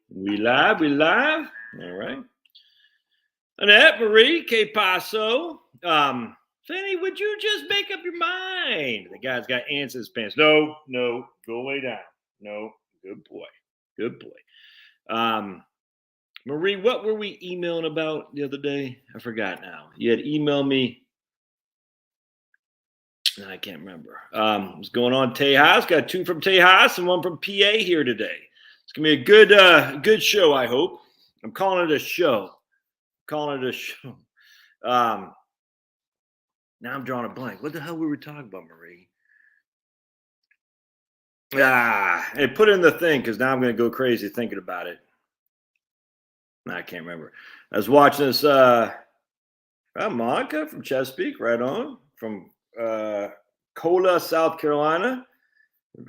We live, we live. All right. Annette, Marie, que paso? Fanny, would you just make up your mind? The guy's got ants in his pants. No, go lay down. No, good boy. Good boy. Marie, what were we emailing about the other day? I forgot now. You had emailed me. I can't remember. What's going on, Tejas? Got two from Tejas and one from PA here today. It's gonna be a good show, I hope. I'm calling it a show. Now I'm drawing a blank. What the hell were we talking about, Marie? Hey, put it in the thing because now I'm going to go crazy thinking about it. I can't remember. I was watching this. Monica from Chesapeake, right on from Cola, South Carolina.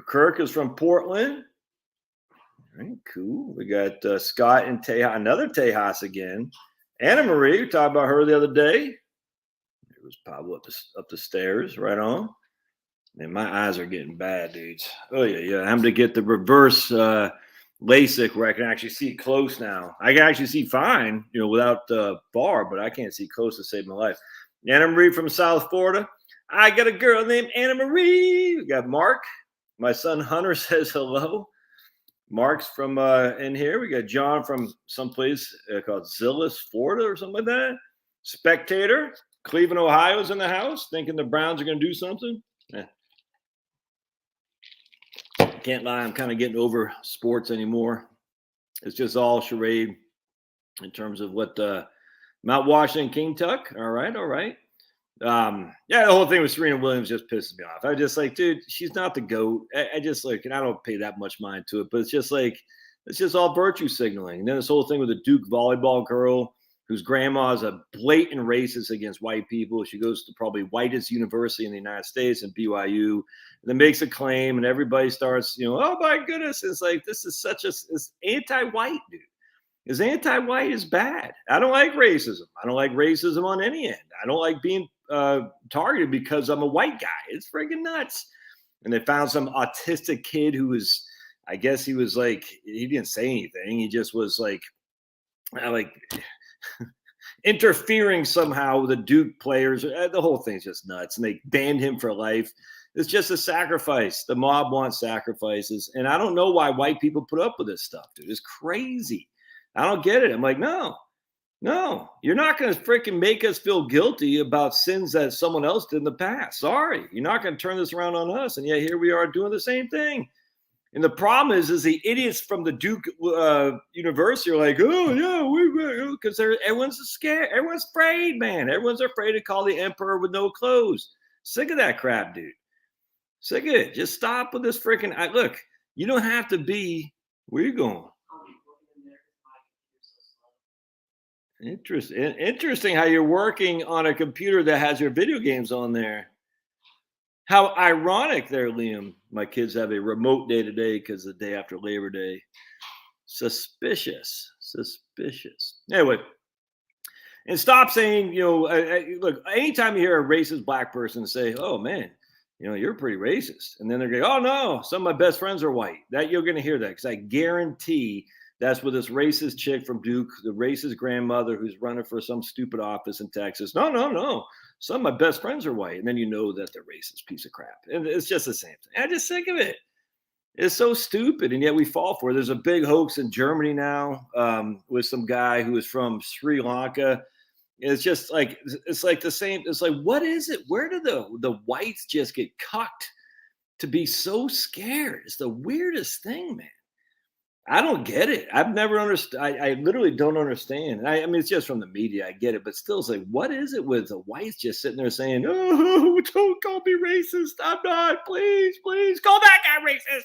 Kirk is from Portland. All right, cool. We got Scott and Tejas, another Tejas again. Anna Marie, we talked about her the other day. It was Pablo up the stairs, right on. Man, my eyes are getting bad, dudes. Oh yeah. I'm having to get the reverse LASIK where I can actually see close now. I can actually see fine, without the bar, but I can't see close to save my life. Anna Marie from South Florida. I got a girl named Anna Marie. We got Mark. My son Hunter says hello. Mark's from in here. We got John from someplace called Zillis, Florida, or something like that. Spectator, Cleveland, Ohio's in the house, thinking the Browns are going to do something. Can't lie, I'm kind of getting over sports anymore. It's just all charade in terms of what Mount Washington, King Tuck. All right. The whole thing with Serena Williams just pisses me off. I just like, dude, she's not the GOAT. I just like, and I don't pay that much mind to it, but it's just like, it's just all virtue signaling. And then this whole thing with the Duke volleyball girl whose grandma is a blatant racist against white people. She goes to probably whitest university in the United States and BYU, and then makes a claim, and everybody starts, oh my goodness, it's like this is it's anti-white, dude. Is anti-white is bad. I don't like racism. I don't like racism on any end. I don't like being targeted because I'm a white guy. It's freaking nuts. And they found some autistic kid who was, I guess he was like, he didn't say anything. He just was like interfering somehow with the Duke players. The whole thing's just nuts. And they banned him for life. It's just a sacrifice. The mob wants sacrifices. And I don't know why white people put up with this stuff, dude. It's crazy. I don't get it. I'm like, no, you're not going to freaking make us feel guilty about sins that someone else did in the past. Sorry, you're not going to turn this around on us. And yet here we are doing the same thing. And the problem is the idiots from the Duke University are like, oh yeah, because everyone's scared. Everyone's afraid, man. Everyone's afraid to call the emperor with no clothes. Sick of that crap, dude. Sick of it. Just stop with this freaking. Look, you don't have to be. Where you going? Interesting how you're working on a computer that has your video games on there. How ironic there, Liam. My kids have a remote day today because the day after Labor Day. Suspicious. Anyway, and stop saying, look, anytime you hear a racist black person say, oh, man, you're pretty racist. And then they're going, oh, no, some of my best friends are white. That you're going to hear that because I guarantee that's with this racist chick from Duke, the racist grandmother who's running for some stupid office in Texas. No. Some of my best friends are white. And then you know that they're racist piece of crap. And it's just the same thing. I'm just sick of it. It's so stupid. And yet we fall for it. There's a big hoax in Germany now with some guy who is from Sri Lanka. It's just like, it's like the same. It's like, what is it? Where do the whites just get cucked to be so scared? It's the weirdest thing, man. I don't get it. I've never understood. I literally don't understand. I mean, it's just from the media. I get it. But still, it's like, what is it with the whites just sitting there saying, oh, don't call me racist. I'm not. Please call that guy racist.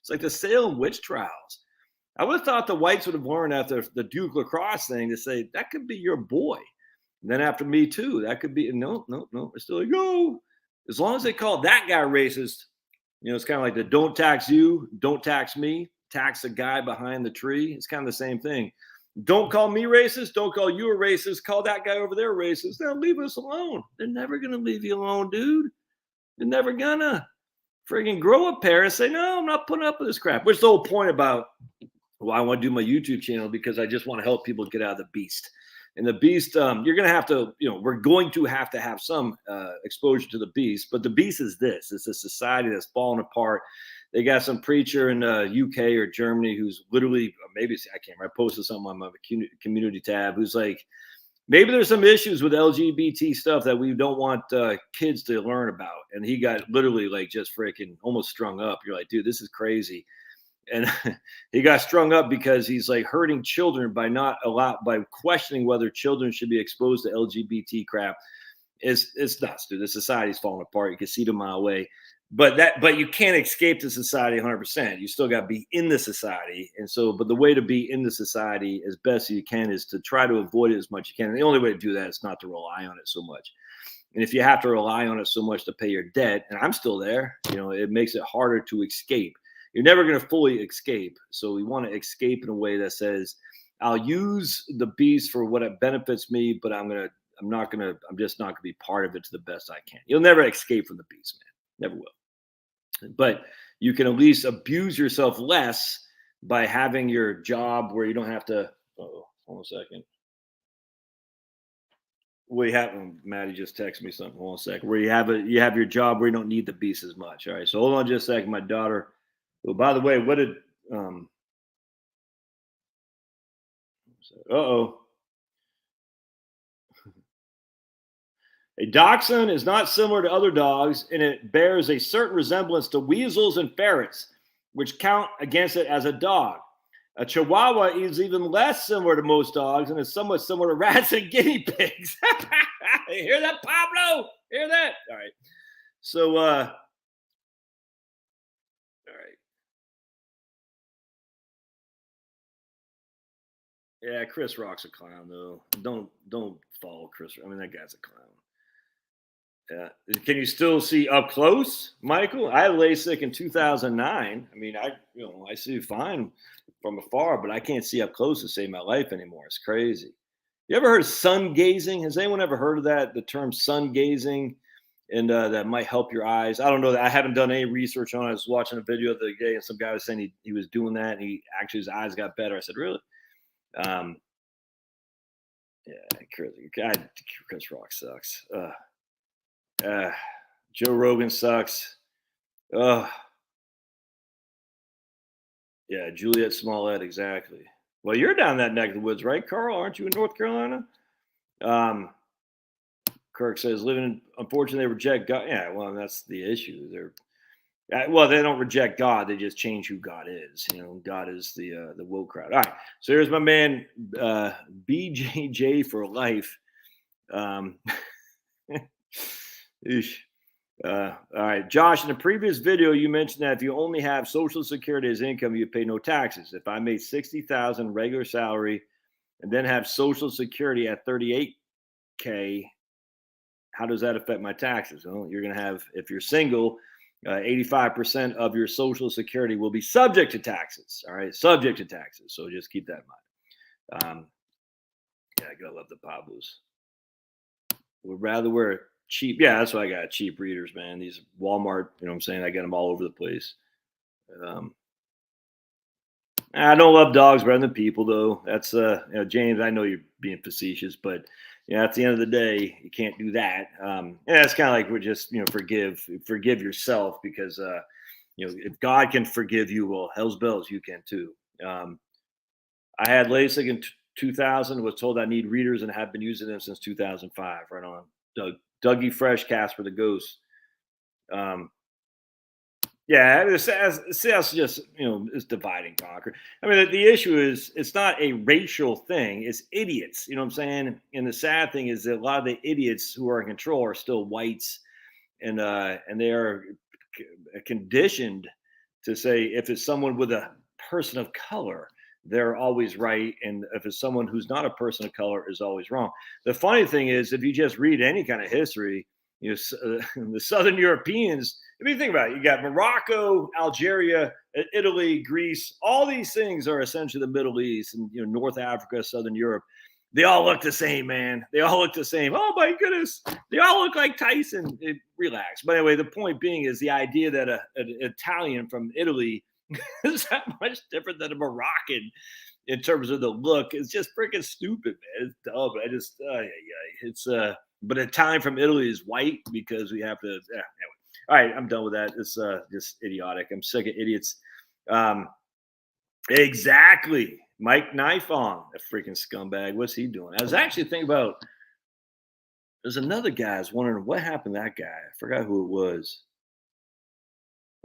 It's like the Salem witch trials. I would have thought the whites would have learned after the Duke lacrosse thing to say, that could be your boy. And then after Me Too, that could be, no. It's still like, no. As long as they call that guy racist, it's kind of like the don't tax you, don't tax me. Tax the guy behind the tree. It's kind of the same thing. Don't call me racist. Don't call you a racist. Call that guy over there racist. They'll leave us alone. They're never going to leave you alone, dude. They're never gonna. Friggin' grow a pair and say, no, I'm not putting up with this crap. Which is the whole point about Well, I want to do my YouTube channel because I just want to help people get out of the beast. And the beast, you're going to have to, we're going to have some exposure to the beast. But the beast is this: it's a society that's falling apart. They got some preacher in UK or Germany who's literally, maybe I can't remember. I posted something on my community tab who's like, maybe there's some issues with LGBT stuff that we don't want kids to learn about. And he got literally like just freaking almost strung up. You're like, dude, this is crazy. And he got strung up because he's like hurting children by by questioning whether children should be exposed to LGBT crap. It's nuts, dude. The society's falling apart. You can see it a mile away. But you can't escape the society 100%. You still got to be in the society. And so, but the way to be in the society as best you can is to try to avoid it as much as you can. And the only way to do that is not to rely on it so much. And if you have to rely on it so much to pay your debt, and I'm still there, it makes it harder to escape. You're never going to fully escape. So we want to escape in a way that says, I'll use the beast for what it benefits me, but I'm just not going to be part of it to the best I can. You'll never escape from the beast, man. Never will. But you can at least abuse yourself less by having your job where you don't have to. Hold on a second. Maddie just texted me something. Hold on a second. Where you have your job where you don't need the beast as much. All right. So hold on just a second. My daughter. Well, by the way, what did A dachshund is not similar to other dogs, and it bears a certain resemblance to weasels and ferrets, which count against it as a dog. A Chihuahua is even less similar to most dogs and is somewhat similar to rats and guinea pigs. Hear that, Pablo? Hear that? All right. So, all right. Yeah, Chris Rock's a clown, though. Don't follow Chris. I mean, that guy's a clown. Yeah. Can you still see up close, Michael? I had LASIK in 2009. I mean, I see fine from afar, but I can't see up close to save my life anymore. It's crazy. You ever heard of sun gazing? Has anyone ever heard of that? The term sun gazing, and that might help your eyes. I don't know. I haven't done any research on it. I was watching a video the other day, and some guy was saying he was doing that, and his eyes got better. I said, really? Yeah, Chris Rock sucks. Joe Rogan sucks. Yeah, Juliet Smollett, exactly. Well, you're down that neck of the woods, right, Carl? Aren't you in North Carolina? Kirk says, unfortunately, they reject God. Yeah, well, that's the issue. They don't reject God. They just change who God is. God is the woke crowd. All right. So here's my man, BJJ for life. All right, Josh, in the previous video, you mentioned that if you only have Social Security as income, you pay no taxes. If I made $60,000 regular salary and then have Social Security at $38K, how does that affect my taxes? Well, you're going to have, if you're single, 85% of your Social Security will be subject to taxes. All right, subject to taxes. So just keep that in mind. Yeah, I gotta love the Pablos. Would rather wear cheap. Yeah, that's why I got cheap readers, man. These Walmart, you know what I'm saying? I got them all over the place. I don't love dogs better than people, though. That's James, I know you're being facetious, but at the end of the day, you can't do that. It's kind of like we're just forgive yourself, because if God can forgive you, well, hell's bells, you can too. I had LASIK in 2000. Was told I need readers and have been using them since 2005. Right on. Dougie Fresh, Casper the Ghost. Yeah, it's just it's divide and conquer. I mean, the issue is it's not a racial thing; it's idiots. You know what I'm saying? And the sad thing is that a lot of the idiots who are in control are still whites, and they are conditioned to say if it's someone with a person of color, they're always right, and if it's someone who's not a person of color, is always wrong. The funny thing is, if you just read any kind of history, the Southern Europeans. If you think about it, you got Morocco, Algeria, Italy, Greece. All these things are essentially the Middle East and North Africa, Southern Europe. They all look the same, man. They all look the same. Oh my goodness, they all look like Tyson. Relax. But anyway, the point being is the idea that an Italian from Italy It's that much different than a Moroccan in terms of the look. It's just freaking stupid, man. It's dumb. I just, yeah, yeah. It's but Italian from Italy is white because we have to. Yeah, anyway. All right, I'm done with that. It's just idiotic. I'm sick of idiots. Um, exactly. Mike Knife on a freaking scumbag. What's he doing? I was actually thinking about. There's another guy. I was wondering what happened to that guy. I forgot who it was.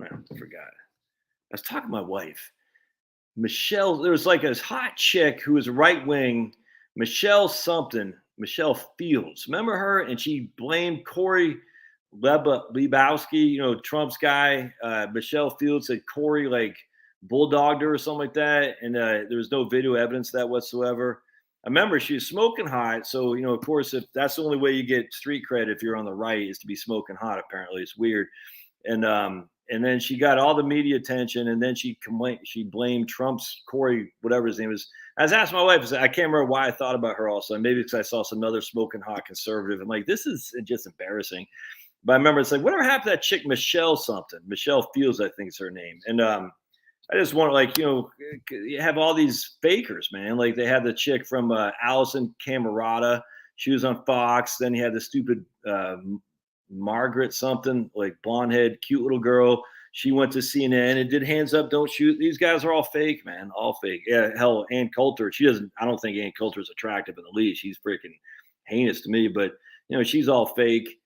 I forgot. I was talking to my wife. Michelle, there was like a hot chick who was right wing, Michelle something, Michelle Fields. Remember her? And she blamed Corey Lebowski, Trump's guy. Michelle Fields said Corey like bulldogged her or something like that. And there was no video evidence of that whatsoever. I remember she was smoking hot. So, of course, if that's the only way you get street cred if you're on the right is to be smoking hot, apparently. It's weird. And then she got all the media attention, and then she blamed Trump's Corey, whatever his name is. I was asking my wife, I can't remember why I thought about her also. Maybe because I saw some other smoking hot conservative. I'm like, this is just embarrassing. But I remember it's like, whatever happened to that chick, Michelle something? Michelle Fields, I think is her name. And I just want you have all these fakers, man. Like they had the chick from Allison Camerata. She was on Fox. Then you had the stupid Margaret something, like blonde head, cute little girl. She went to CNN and did hands up, don't shoot. These guys are all fake, man. All fake. Yeah, hell, Ann Coulter. I don't think Ann Coulter is attractive in the least. She's freaking heinous to me, but she's all fake.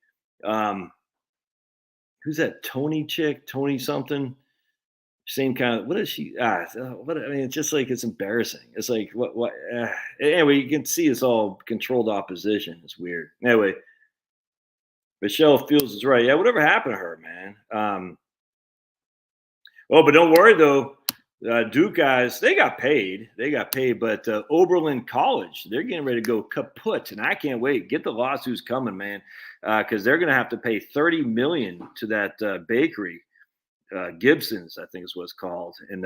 Who's that Tony chick? Tony something? Same kind of, what is she? It's just like, it's embarrassing. It's like, what? Anyway, you can see it's all controlled opposition. It's weird. Anyway, Michelle Fields is right. Yeah, whatever happened to her, man? But don't worry though. Duke guys, they got paid. But Oberlin College, they're getting ready to go kaput, and I can't wait. Get the lawsuits coming, man, because they're going to have to pay $30 million to that bakery, Gibson's, I think is what it's called, and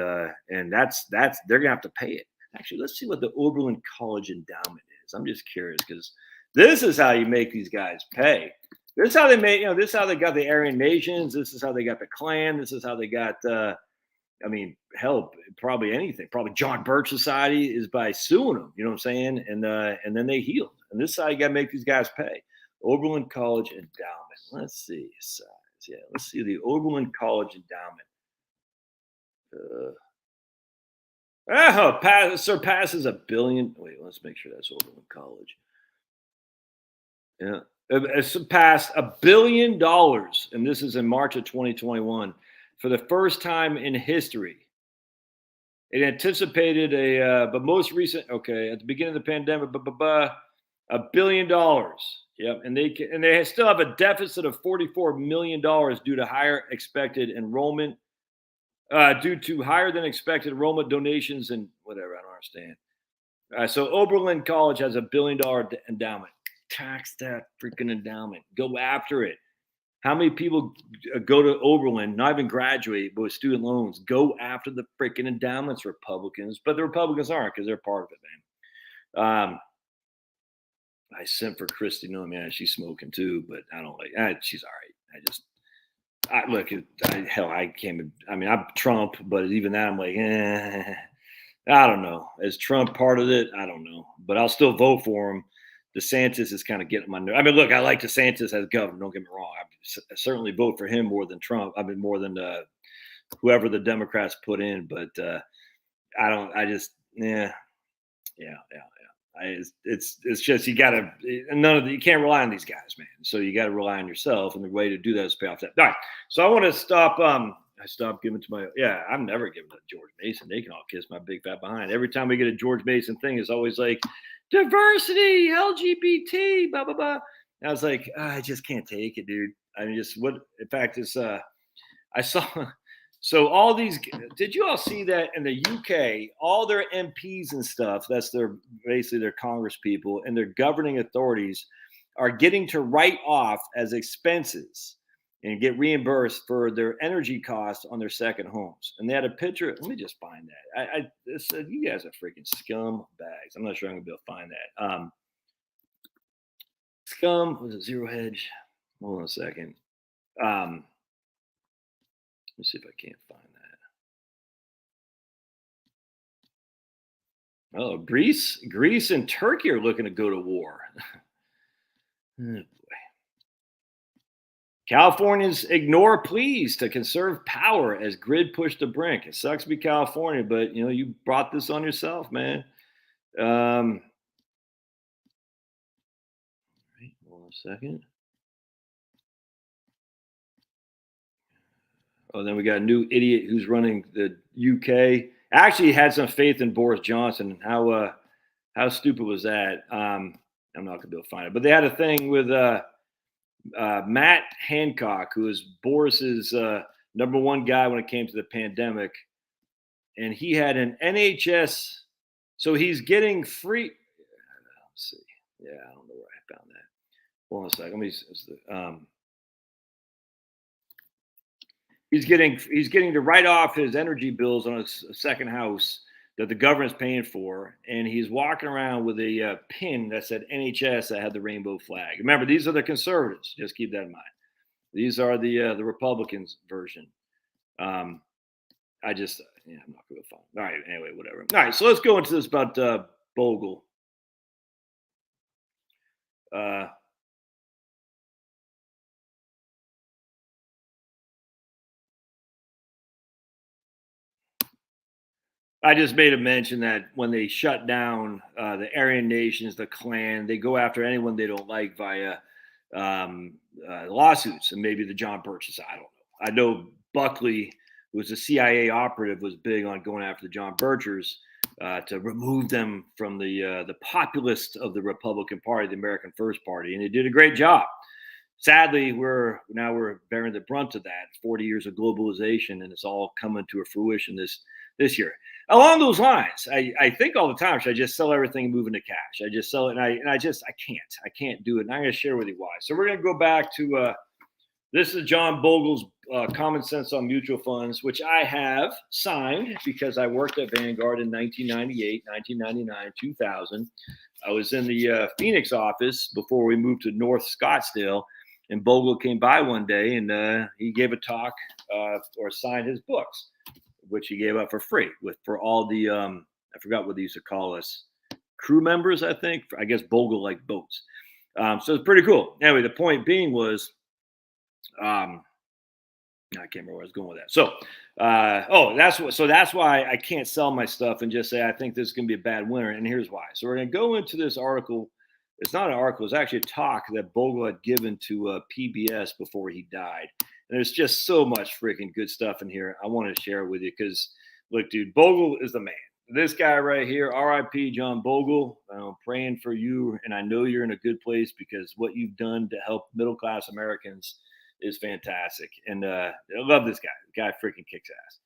that's they're going to have to pay it. Actually, let's see what the Oberlin College endowment is. I'm just curious because this is how you make these guys pay. This is how they made, this is how they got the Aryan nations. This is how they got the Klan. This is how they got, hell, probably anything. Probably John Birch Society is by suing them. You know what I'm saying? And then they healed. And this is how you got to make these guys pay. Oberlin College endowment. Let's see size. Yeah, let's see the Oberlin College endowment. Surpasses $1 billion. Wait, let's make sure that's Oberlin College. Yeah. It surpassed $1 billion, and this is in March of 2021 for the first time in history. It anticipated but most recent, at the beginning of the pandemic, $1 billion. Yep, and they still have a deficit of $44 million due to higher expected enrollment, due to higher than expected enrollment donations and whatever. I don't understand. So Oberlin College has $1 billion endowment. Tax that freaking endowment. Go after it. How many people go to Oberlin, not even graduate, but with student loans? Go after the freaking endowments, Republicans. But the Republicans aren't because they're part of it, man. I sent for Christy. No, man, she's smoking too, but I don't like. She's all right. I can't. I'm Trump, but even that, I'm like, I don't know. Is Trump part of it? I don't know, but I'll still vote for him. DeSantis is kind of getting my nerve. Look, I like DeSantis as governor. Don't get me wrong. I certainly vote for him more than Trump. More than whoever the Democrats put in. But I don't. I just, yeah. It's just you gotta you can't rely on these guys, man. So you got to rely on yourself, and the way to do that is pay off that. All right. So I want to stop. I stopped giving to my. Yeah, I'm never giving to George Mason. They can all kiss my big fat behind. Every time we get a George Mason thing, it's always like diversity, LGBT, blah blah blah. And I was like, I just can't take it, dude. In fact, it's I saw. So all these, did you all see that in the UK, all their MPs and stuff, that's basically their Congress people and their governing authorities are getting to write off as expenses and get reimbursed for their energy costs on their second homes. And they had a picture. Let me just find that. I said, you guys are freaking scumbags. I'm not sure I'm gonna be able to find that. Scum, was it Zero Hedge? Hold on a second. Let me see if I can't find that. Oh, Greece and Turkey are looking to go to war. Oh, Californians ignore pleas to conserve power as grid pushed to brink. It sucks to be California, but you brought this on yourself, man. Right, 1 second. Oh, then we got a new idiot who's running the UK. Actually, had some faith in Boris Johnson. How stupid was that? I'm not gonna be able to find it, but they had a thing with Matt Hancock, who is Boris's number one guy when it came to the pandemic, and he had an NHS, so he's getting free. Let's see. Yeah, I don't know where I found that. Hold on a second. He's getting to write off his energy bills on a second house that the government's paying for, and he's walking around with a pin that said NHS that had the rainbow flag. Remember, these are the conservatives. Just keep that in mind. These are the Republicans version. I'm not going to find. All right, anyway, whatever. All right, so let's go into this about Bogle. I just made a mention that when they shut down the Aryan nations, the Klan, they go after anyone they don't like via lawsuits, and maybe the John Birches. I don't know. I know Buckley, who was a CIA operative, was big on going after the John Birchers to remove them from the populist of the Republican Party, the American First Party, and they did a great job. Sadly, we're bearing the brunt of that. 40 years of globalization, and it's all coming to a fruition this year. Along those lines, I think all the time, should I just sell everything and move into cash? I just sell it, and I can't do it. And I'm going to share with you why. So we're going to go back to this is John Bogle's Common Sense on Mutual Funds, which I have signed because I worked at Vanguard in 1998, 1999, 2000. I was in the Phoenix office before we moved to North Scottsdale, and Bogle came by one day and he gave a talk or signed his books, which he gave up for free for all the I forgot what they used to call us, crew members. I guess Bogle liked boats, so it's pretty cool. Anyway, the point being was, I can't remember where I was going with that. So, that's why I can't sell my stuff and just say I think this is going to be a bad winter, and here's why. So we're going to go into this article. It's not an article. It's actually a talk that Bogle had given to PBS before he died. And there's just so much freaking good stuff in here. I want to share it with you because, look, dude, Bogle is the man. This guy right here, R.I.P. John Bogle. I'm praying for you, and I know you're in a good place because what you've done to help middle-class Americans is fantastic. And I love this guy. The guy freaking kicks ass.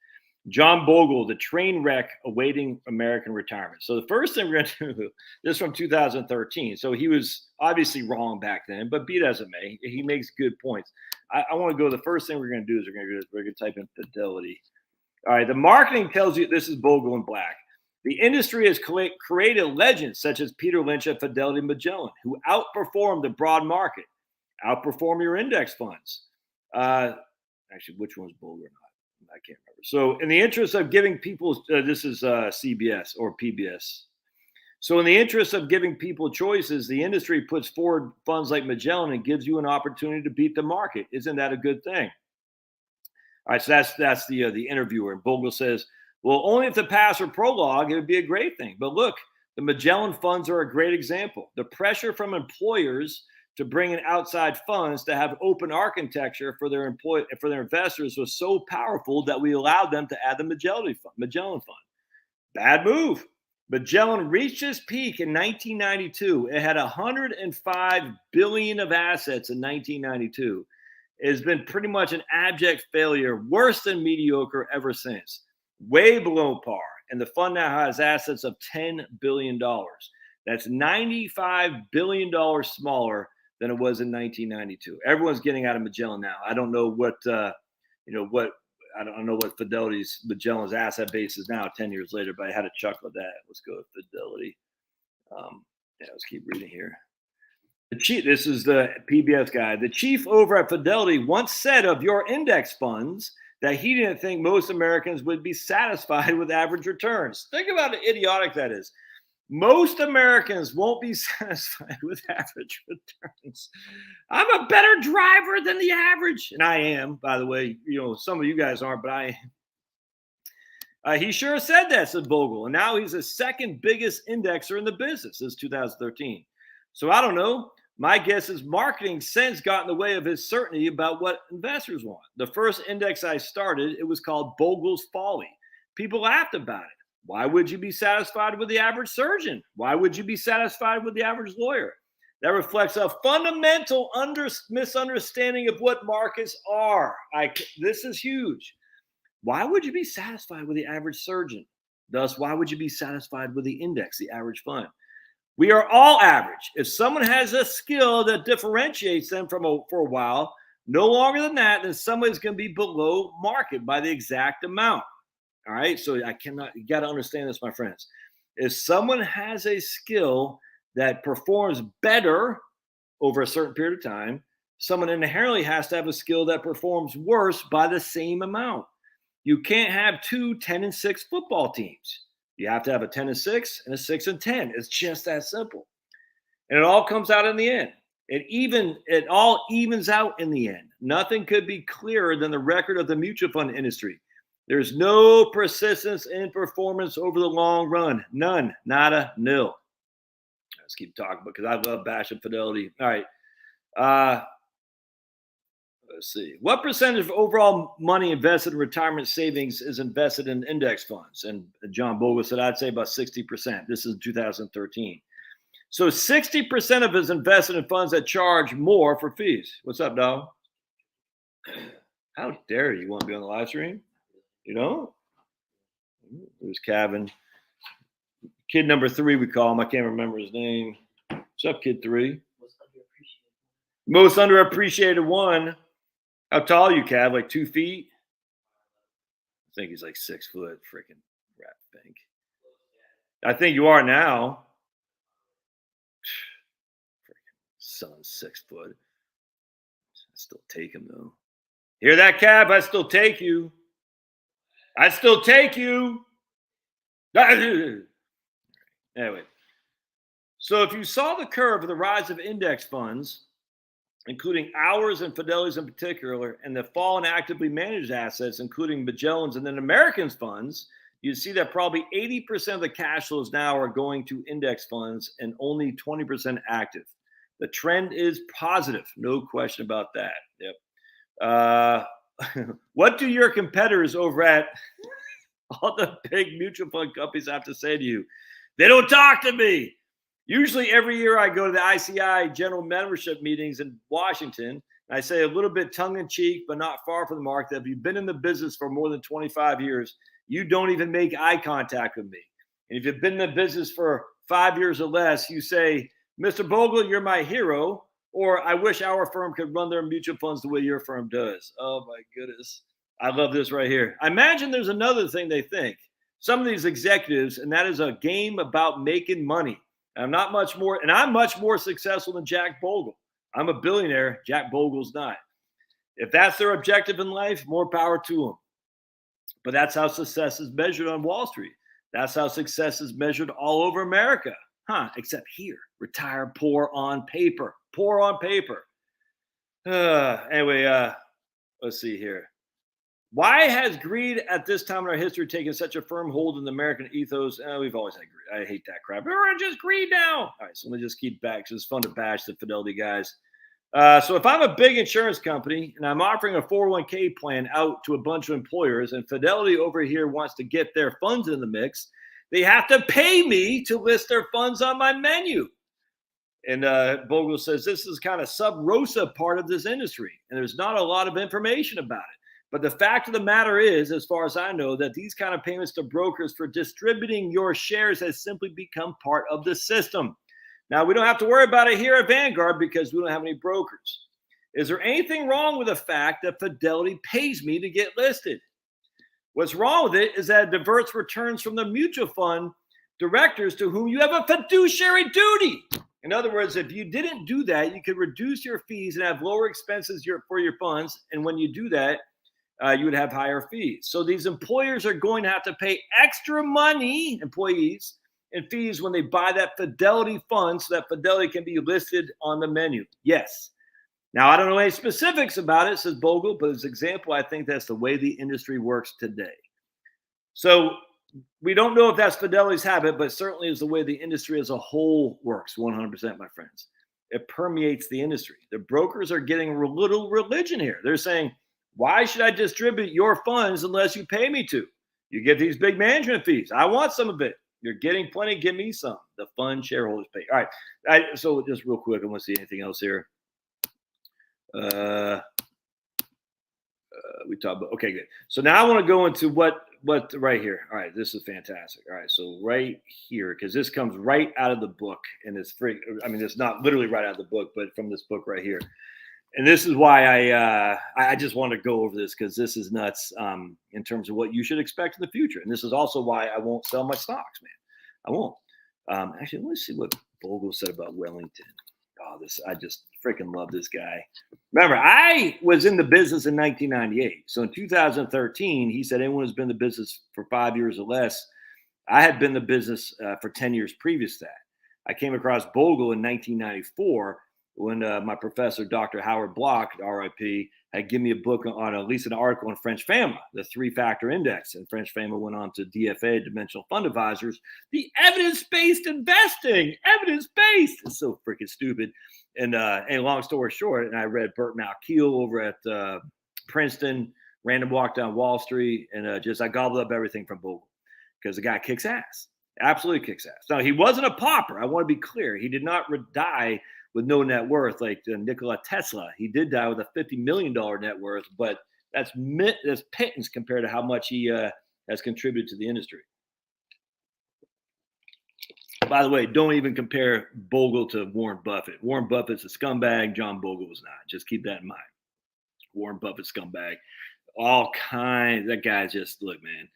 John Bogle, the train wreck awaiting American retirement. So the first thing we're going to do, this is from 2013. So he was obviously wrong back then, but be it as it may, he makes good points. I want to go, the first thing we're going to do is we're going to type in fidelity. All right, the marketing tells you, this is Bogle in black. The industry has created legends such as Peter Lynch at Fidelity Magellan, who outperformed the broad market, outperform your index funds. Actually, which one's Bogle or not? I can't remember. So in the interest of giving people, this is CBS or PBS. So in the interest of giving people choices, the industry puts forward funds like Magellan and gives you an opportunity to beat the market. Isn't that a good thing? All right, so that's the interviewer. And Bogle says, well, only if the pass or prologue, it would be a great thing. But look, the Magellan funds are a great example. The pressure from employers to bring in outside funds to have open architecture for their investors was so powerful that we allowed them to add the Magellan fund. Bad move. Magellan reached its peak in 1992. It had 105 billion of assets in 1992. It has been pretty much an abject failure, worse than mediocre ever since. Way below par. And the fund now has assets of $10 billion. That's $95 billion smaller than it was in 1992. Everyone's getting out of Magellan now. I don't know what Fidelity's Magellan's asset base is now 10 years later, but I had a chuckle at that. Let's go with Fidelity. Let's keep reading here. This is the PBS guy. The chief over at Fidelity once said of your index funds that he didn't think most Americans would be satisfied with average returns. Think about how idiotic that is. Most Americans won't be satisfied with average returns. I'm a better driver than the average. And I am, by the way. Some of you guys aren't, but I am. He sure said that, said Bogle. And now he's the second biggest indexer in the business since 2013. So I don't know. My guess is marketing sense got in the way of his certainty about what investors want. The first index I started, it was called Bogle's Folly. People laughed about it. Why would you be satisfied with the average surgeon? Why would you be satisfied with the average lawyer? That reflects a fundamental misunderstanding of what markets are. This is huge. Why would you be satisfied with the average surgeon? Thus, why would you be satisfied with the index, the average fund? We are all average. If someone has a skill that differentiates them for a while, no longer than that, then somebody's going to be below market by the exact amount. All right. So you got to understand this, my friends. If someone has a skill that performs better over a certain period of time, someone inherently has to have a skill that performs worse by the same amount. You can't have 2 10-6 football teams. You have to have a 10-6 and a 6-10. It's just that simple. And it all comes out in the end. It all evens out in the end. Nothing could be clearer than the record of the mutual fund industry. There's no persistence in performance over the long run. None. Nada. Nil. Let's keep talking because I love bashing Fidelity. All right. Let's see. What percentage of overall money invested in retirement savings is invested in index funds? And John Bogle said, I'd say about 60%. This is 2013. So 60% of it is invested in funds that charge more for fees. What's up, dog? How dare you want to be on the live stream? There's Kevin. Kid number 3, we call him. I can't remember his name. What's up, kid 3? Most underappreciated one. How tall are you, Cav? Like 2 feet? I think he's like 6 foot. Freaking rat bank. I think you are now. Freaking son's 6 foot. I still take him though. Hear that, Cav? I still take you. I still take you. Anyway, so if you saw the curve of the rise of index funds, including ours and Fidelity's in particular, and the fall in actively managed assets, including Magellan's and then Americans funds, you'd see that probably 80% of the cash flows now are going to index funds and only 20% active. The trend is positive. No question about that. Yep. What do your competitors over at all the big mutual fund companies have to say to you? They don't talk to me. Usually every year I go to the ICI general membership meetings in Washington. And I say a little bit tongue-in-cheek, but not far from the mark, that if you've been in the business for more than 25 years, you don't even make eye contact with me. And if you've been in the business for 5 years or less, you say, Mr. Bogle, you're my hero, or I wish our firm could run their mutual funds the way your firm does. Oh, my goodness. I love this right here. I imagine there's another thing they think. Some of these executives, and that is a game about making money. I'm much more successful than Jack Bogle. I'm a billionaire. Jack Bogle's not. If that's their objective in life, more power to them. But that's how success is measured on Wall Street. That's how success is measured all over America. Except here. Retire poor on paper. Poor on paper. Anyway, let's see here. Why has greed at this time in our history taken such a firm hold in the American ethos? We've always had greed. I hate that crap. Everyone just greed now. All right, so let me just keep back because it's fun to bash the Fidelity guys. So if I'm a big insurance company and I'm offering a 401k plan out to a bunch of employers and Fidelity over here wants to get their funds in the mix, they have to pay me to list their funds on my menu. And Bogle says this is kind of sub-rosa part of this industry, and there's not a lot of information about it. But the fact of the matter is, as far as I know, that these kind of payments to brokers for distributing your shares has simply become part of the system. Now, we don't have to worry about it here at Vanguard because we don't have any brokers. Is there anything wrong with the fact that Fidelity pays me to get listed? What's wrong with it is that it diverts returns from the mutual fund directors to whom you have a fiduciary duty. In other words, if you didn't do that, you could reduce your fees and have lower expenses for your funds. And when you do that, you would have higher fees. So these employers are going to have to pay extra money, employees, in fees when they buy that Fidelity fund so that Fidelity can be listed on the menu. Yes. Now, I don't know any specifics about it, says Bogle, but as an example, I think that's the way the industry works today. So we don't know if that's Fidelity's habit, but certainly is the way the industry as a whole works, 100%, my friends. It permeates the industry. The brokers are getting a little religion here. They're saying, why should I distribute your funds unless you pay me to? You get these big management fees. I want some of it. You're getting plenty. Give me some. The fund shareholders pay. All right. So just real quick, I want to see anything else here. We talked about, okay, good. So now I want to go into what right here. All right, this is fantastic. All right, so right here, because this comes right out of the book, and it's free. I mean, it's not literally right out of the book, but from this book right here. And this is why I just want to go over this, because this is nuts in terms of what you should expect in the future. And this is also why I won't sell my stocks, man. I won't. Actually, let's see what Bogle said about Wellington. Oh, I just freaking love this guy. Remember, I was in the business in 1998. So in 2013, he said anyone who's been in the business for 5 years or less, I had been in the business for 10 years previous to that. I came across Bogle in 1994 when my professor, Dr. Howard Block, RIP, had given me a book on at least an article on French Fama, the three-factor index. And French Fama went on to DFA, Dimensional Fund Advisors, the evidence-based investing, evidence-based. It's so freaking stupid. And long story short, and I read Burt Malkiel over at Princeton, Random Walk Down Wall Street, and I gobbled up everything from Bogle because the guy kicks ass, absolutely kicks ass. Now, he wasn't a pauper. I want to be clear. He did not die with no net worth like Nikola Tesla. He did die with a $50 million net worth, but that's pittance compared to how much he has contributed to the industry. By the way, don't even compare Bogle to Warren Buffett. Warren Buffett's a scumbag. John Bogle was not. Just keep that in mind. Warren Buffett scumbag. All kinds. That guy's just, look, man.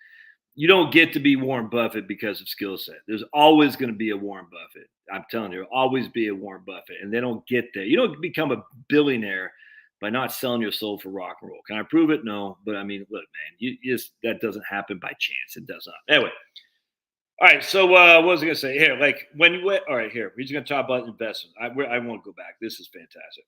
You don't get to be Warren Buffett because of skill set. There's always going to be a Warren Buffett. I'm telling you, there'll always be a Warren Buffett. And they don't get there. You don't become a billionaire by not selling your soul for rock and roll. Can I prove it? No. But I mean, look, man, that doesn't happen by chance. It does not. Anyway. All right. So what was I going to say? Here, like when you went, all right, here, we're just going to talk about investment. I won't go back. This is fantastic.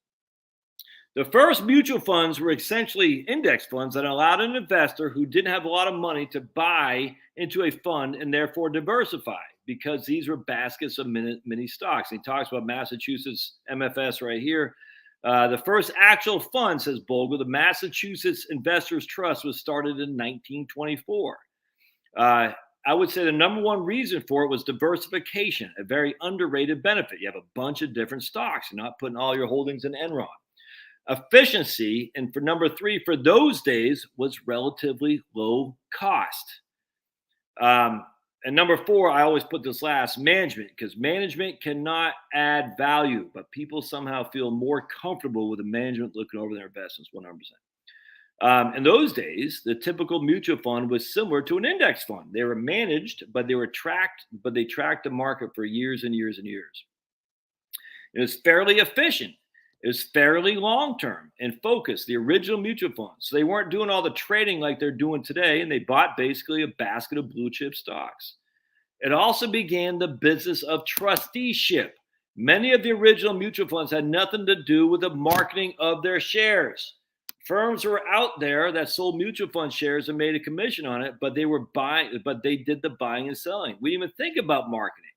The first mutual funds were essentially index funds that allowed an investor who didn't have a lot of money to buy into a fund and therefore diversify, because these were baskets of mini stocks. He talks about Massachusetts MFS right here. The first actual fund, says Bogle, the Massachusetts Investors Trust, was started in 1924. I would say the number one reason for it was diversification, a very underrated benefit. You have a bunch of different stocks. You're not putting all your holdings in Enron. Efficiency, and for number three, for those days, was relatively low cost. And number four, I always put this last, management, because management cannot add value, but people somehow feel more comfortable with the management looking over their investments 100%. In those days, the typical mutual fund was similar to an index fund. They were managed, but they tracked the market for years and years and years. It was fairly efficient. It was fairly long-term and focused, the original mutual funds. So they weren't doing all the trading like they're doing today, and they bought basically a basket of blue chip stocks. It also began the business of trusteeship. Many of the original mutual funds had nothing to do with the marketing of their shares. Firms were out there that sold mutual fund shares and made a commission on it, but they did the buying and selling. We didn't even think about marketing.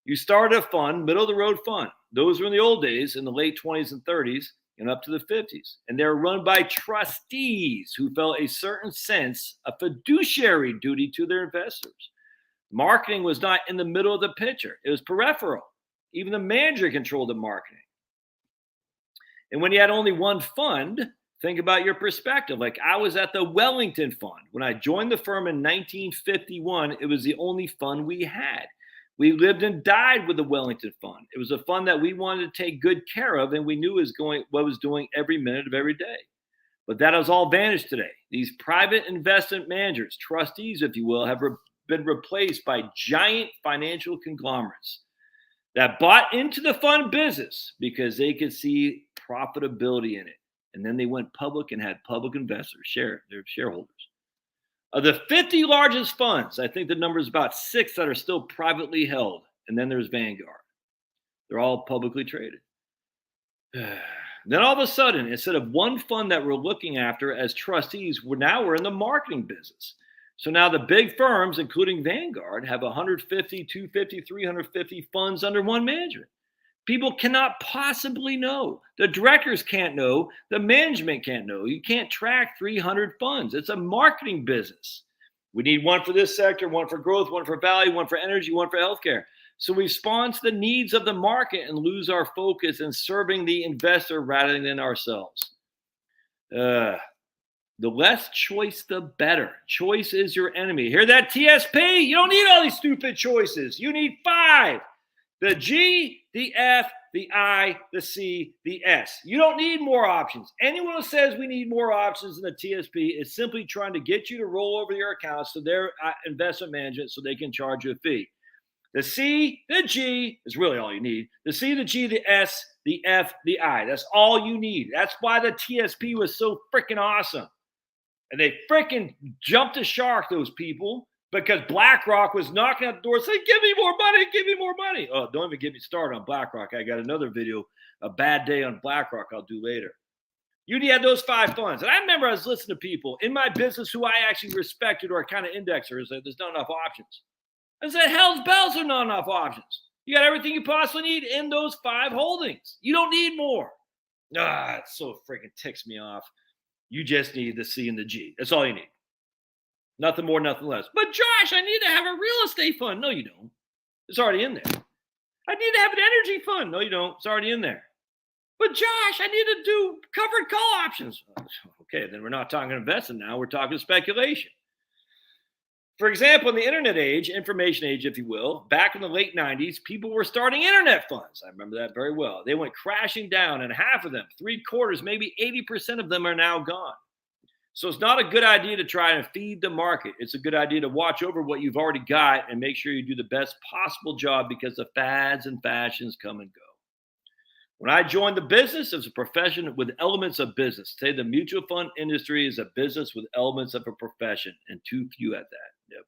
You started a fund, middle of the road fund. Those were in the old days, in the late 20s and 30s and up to the 50s. And they were run by trustees who felt a certain sense of fiduciary duty to their investors. Marketing was not in the middle of the picture. It was peripheral. Even the manager controlled the marketing. And when you had only one fund, think about your perspective. Like, I was at the Wellington Fund. When I joined the firm in 1951, it was the only fund we had. We lived and died with the Wellington Fund. It was a fund that we wanted to take good care of, and we knew what was doing every minute of every day. But that has all vanished today. These private investment managers, trustees, if you will, have been replaced by giant financial conglomerates that bought into the fund business because they could see profitability in it. And then they went public and had public investors, their shareholders. Of the 50 largest funds, I think the number is about 6 that are still privately held. And then there's Vanguard. They're all publicly traded. Then all of a sudden, instead of one fund that we're looking after as trustees, we're in the marketing business. So now the big firms, including Vanguard, have 150, 250, 350 funds under one management. People cannot possibly know. The directors can't know. The management can't know. You can't track 300 funds. It's a marketing business. We need one for this sector, one for growth, one for value, one for energy, one for healthcare. So we respond to the needs of the market and lose our focus in serving the investor rather than ourselves. The less choice, the better. Choice is your enemy. Hear that, TSP? You don't need all these stupid choices. You need 5. The G, the F, the I, the C, the S. You don't need more options. Anyone who says we need more options in the TSP is simply trying to get you to roll over your accounts to their investment management so they can charge you a fee. The C, the G is really all you need. The C, the G, the S, the F, the I. That's all you need. That's why the TSP was so freaking awesome. And they freaking jumped the shark, those people, because BlackRock was knocking at the door saying, give me more money, give me more money. Oh, don't even get me started on BlackRock. I got another video, a bad day on BlackRock, I'll do later. You need those 5 funds. And I remember I was listening to people in my business who I actually respected or kind of indexers that there's not enough options. I said, hell's bells are not enough options. You got everything you possibly need in those 5 holdings. You don't need more. It so freaking ticks me off. You just need the C and the G. That's all you need. Nothing more, nothing less. But Josh, I need to have a real estate fund. No, you don't. It's already in there. I need to have an energy fund. No, you don't. It's already in there. But Josh, I need to do covered call options. Okay, then we're not talking investing now. We're talking speculation. For example, in the internet age, information age, if you will, back in the late 90s, people were starting internet funds. I remember that very well. They went crashing down, and half of them, 3/4, maybe 80% of them are now gone. So it's not a good idea to try and feed the market. It's a good idea to watch over what you've already got and make sure you do the best possible job because the fads and fashions come and go. When I joined the business, it was a profession with elements of business. Today, the mutual fund industry is a business with elements of a profession, and too few at that. Yep.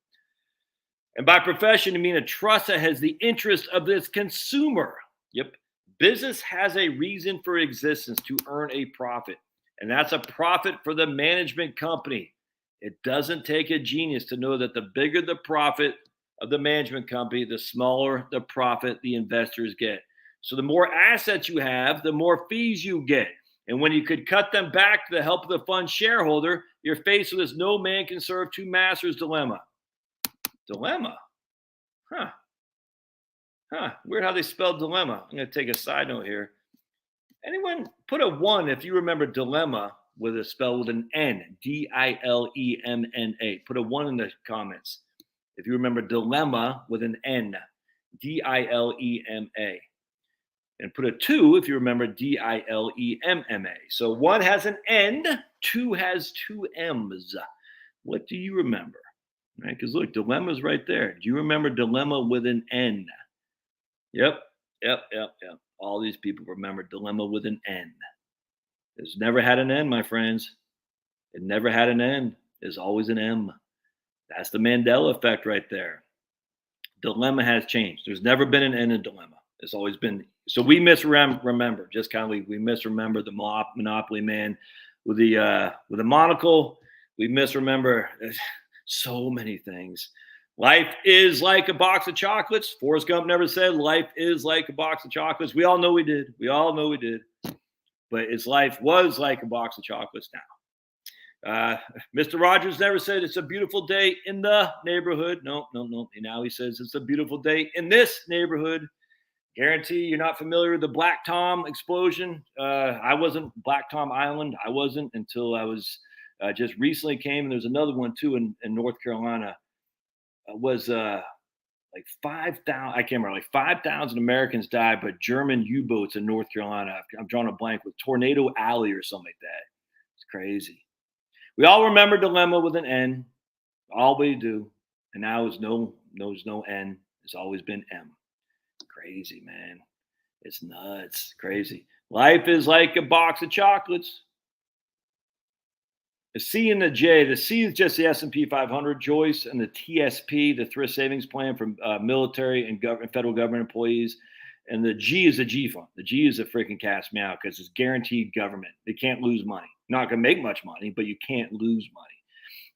And by profession, I mean a trust that has the interest of this consumer. Yep. Business has a reason for existence to earn a profit, and that's a profit for the management company. It doesn't take a genius to know that the bigger the profit of the management company, the smaller the profit the investors get. So the more assets you have, the more fees you get. And when you could cut them back to the help of the fund shareholder, you're faced with this no man can serve 2 masters dilemma. Dilemma? Huh. Weird how they spelled dilemma. I'm going to take a side note here. Anyone put a 1 if you remember dilemma with a spell with an N, D-I-L-E-M-N-A. Put a 1 in the comments if you remember dilemma with an N, D-I-L-E-M-A. And put a 2 if you remember D-I-L-E-M-M-A. So 1 has an N, 2 has 2 M's. What do you remember? Right? Because look, dilemma's right there. Do you remember dilemma with an N? Yep. All these people remember dilemma with an N. It's never had an N, my friends. It never had an N. There's always an M. That's the Mandela effect right there. Dilemma has changed. There's never been an N in dilemma. It's always been. So we misremember. Just kind of we misremember the Monopoly man with the monocle. We misremember so many things. Life is like a box of chocolates. Forrest Gump never said life is like a box of chocolates. We all know we did. But his life was like a box of chocolates now. Mr. Rogers never said it's a beautiful day in the neighborhood. No. Now he says it's a beautiful day in this neighborhood. Guarantee you're not familiar with the Black Tom explosion. I wasn't Black Tom Island. I wasn't until I was just recently came. And there's another one too in North Carolina. It was like 5,000. I can't remember. Like 5,000 Americans died by German U-boats in North Carolina. I'm drawing a blank with Tornado Alley or something like that. It's crazy. We all remember dilemma with an N. All we do. And now there's no N. It's always been M. Crazy, man. It's nuts. Crazy. Life is like a box of chocolates. The C and the J. The C is just the S&P 500, Joyce, and the TSP, the Thrift Savings Plan for military and federal government employees. And the G is a G fund. The G is a freaking cash meow because it's guaranteed government. They can't lose money. Not going to make much money, but you can't lose money.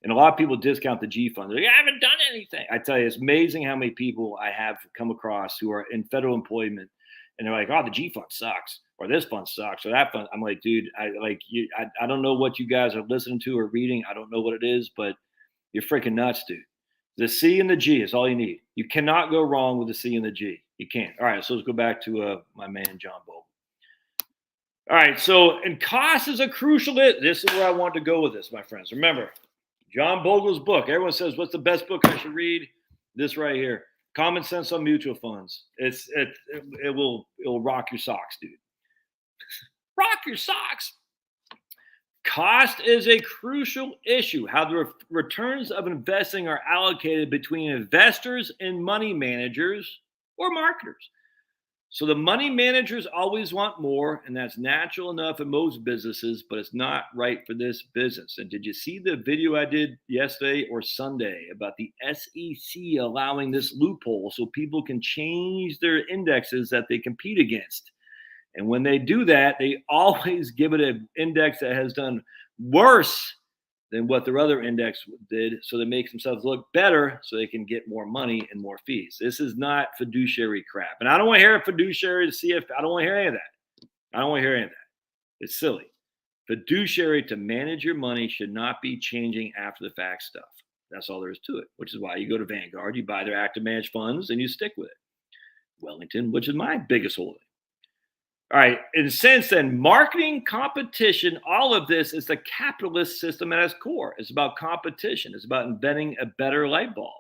And a lot of people discount the G fund. They're like, I haven't done anything. I tell you, it's amazing how many people I have come across who are in federal employment, and they're like, oh, the G fund sucks, or this fund sucks, or that fund. I'm like, dude, I don't know what you guys are listening to or reading. I don't know what it is, but you're freaking nuts, dude. The C and the G is all you need. You cannot go wrong with the C and the G. You can't. All right, so let's go back to my man, John Bogle. All right, so, and cost is a crucial, this is where I want to go with this, my friends. Remember, John Bogle's book. Everyone says, what's the best book I should read? This right here. Common Sense on Mutual Funds. It will rock your socks, dude. Rock your socks. Cost is a crucial issue. How the returns of investing are allocated between investors and money managers or marketers. So the money managers always want more, and that's natural enough in most businesses, but it's not right for this business. And did you see the video I did yesterday or Sunday about the SEC allowing this loophole so people can change their indexes that they compete against? And when they do that, they always give it an index that has done worse than what their other index did, so they make themselves look better so they can get more money and more fees. This is not fiduciary crap. And I don't want to hear a fiduciary to see if I don't want to hear any of that. I don't want to hear any of that. It's silly. Fiduciary to manage your money should not be changing after the fact stuff. That's all there is to it, which is why you go to Vanguard, you buy their active managed funds, and you stick with it. Wellington, which is my biggest holding. All right. And since then, marketing, competition, all of this is the capitalist system at its core. It's about competition. It's about inventing a better light bulb.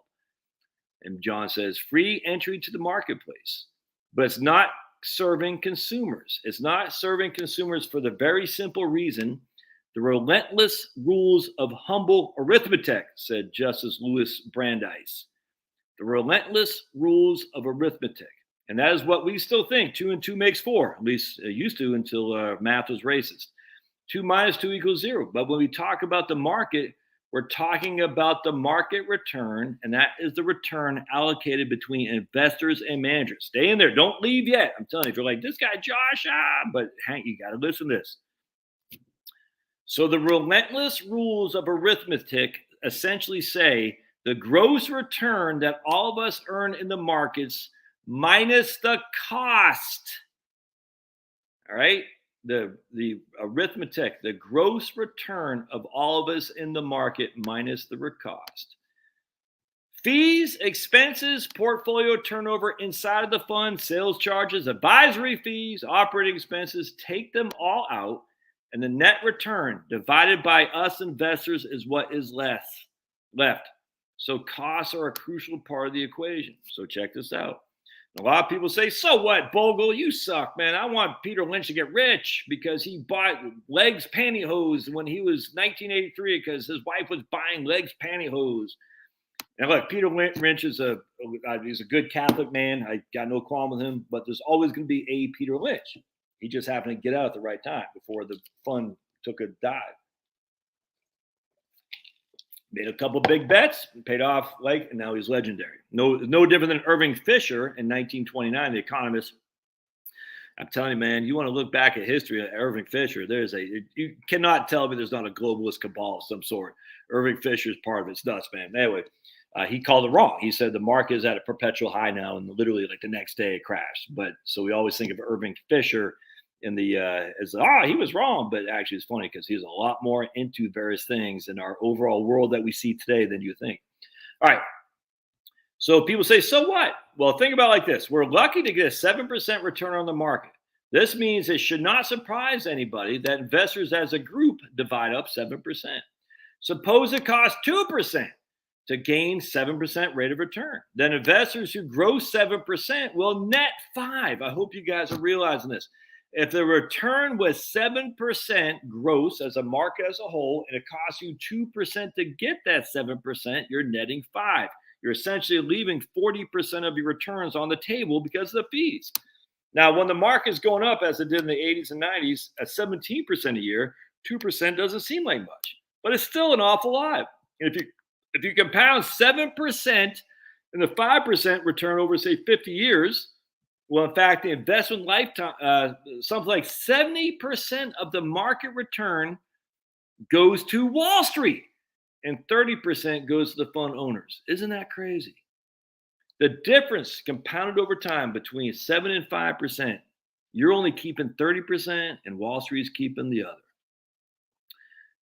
And John says, free entry to the marketplace. But it's not serving consumers. It's not serving consumers for the very simple reason, the relentless rules of humble arithmetic, said Justice Louis Brandeis. The relentless rules of arithmetic. And that is what we still think. 2 and 2 makes 4. At least it used to until math was racist. 2 minus 2 equals 0. But when we talk about the market, we're talking about the market return, and that is the return allocated between investors and managers. Stay in there. Don't leave yet. I'm telling you, if you're like, this guy, Josh, but Hank, you got to listen to this. So the relentless rules of arithmetic essentially say the gross return that all of us earn in the markets minus the cost. All right. The arithmetic, the gross return of all of us in the market minus the cost. Fees, expenses, portfolio turnover inside of the fund, sales charges, advisory fees, operating expenses, take them all out. And the net return divided by us investors is what is left. So costs are a crucial part of the equation. So check this out. A lot of people say, so what, Bogle? You suck, man. I want Peter Lynch to get rich because he bought Legs pantyhose when he was 1983 because his wife was buying Legs pantyhose. And look, Peter Lynch is he's a good Catholic man. I got no qualm with him, but there's always going to be a Peter Lynch. He just happened to get out at the right time before the fund took a dive. Made a couple big bets, paid off, and now he's legendary. No different than Irving Fisher in 1929, The Economist. I'm telling you, man, you want to look back at history of Irving Fisher, you cannot tell me there's not a globalist cabal of some sort. Irving Fisher is part of it. It's nuts, man. Anyway, he called it wrong. He said the market is at a perpetual high now, and literally like the next day it crashed. But so we always think of Irving Fisher in the he was wrong, but actually it's funny because he's a lot more into various things in our overall world that we see today than you think. All right. So people say, so what? Well, think about it like this. We're lucky to get a 7% return on the market. This means it should not surprise anybody that investors as a group divide up 7%. Suppose it costs 2% to gain 7% rate of return. Then investors who gross 7% will net 5%. I hope you guys are realizing this. If the return was 7% gross as a market as a whole, and it costs you 2% to get that 7%, you're netting 5%. You're essentially leaving 40% of your returns on the table because of the fees. Now, when the market's going up, as it did in the 80s and 90s, at 17% a year, 2% doesn't seem like much. but it's still an awful lot. And if you compound 7% and the 5% return over, say, 50 years, well, in fact, the investment lifetime, something like 70% of the market return goes to Wall Street and 30% goes to the fund owners. Isn't that crazy? The difference compounded over time between 7 and 5%, you're only keeping 30% and Wall Street's keeping the other.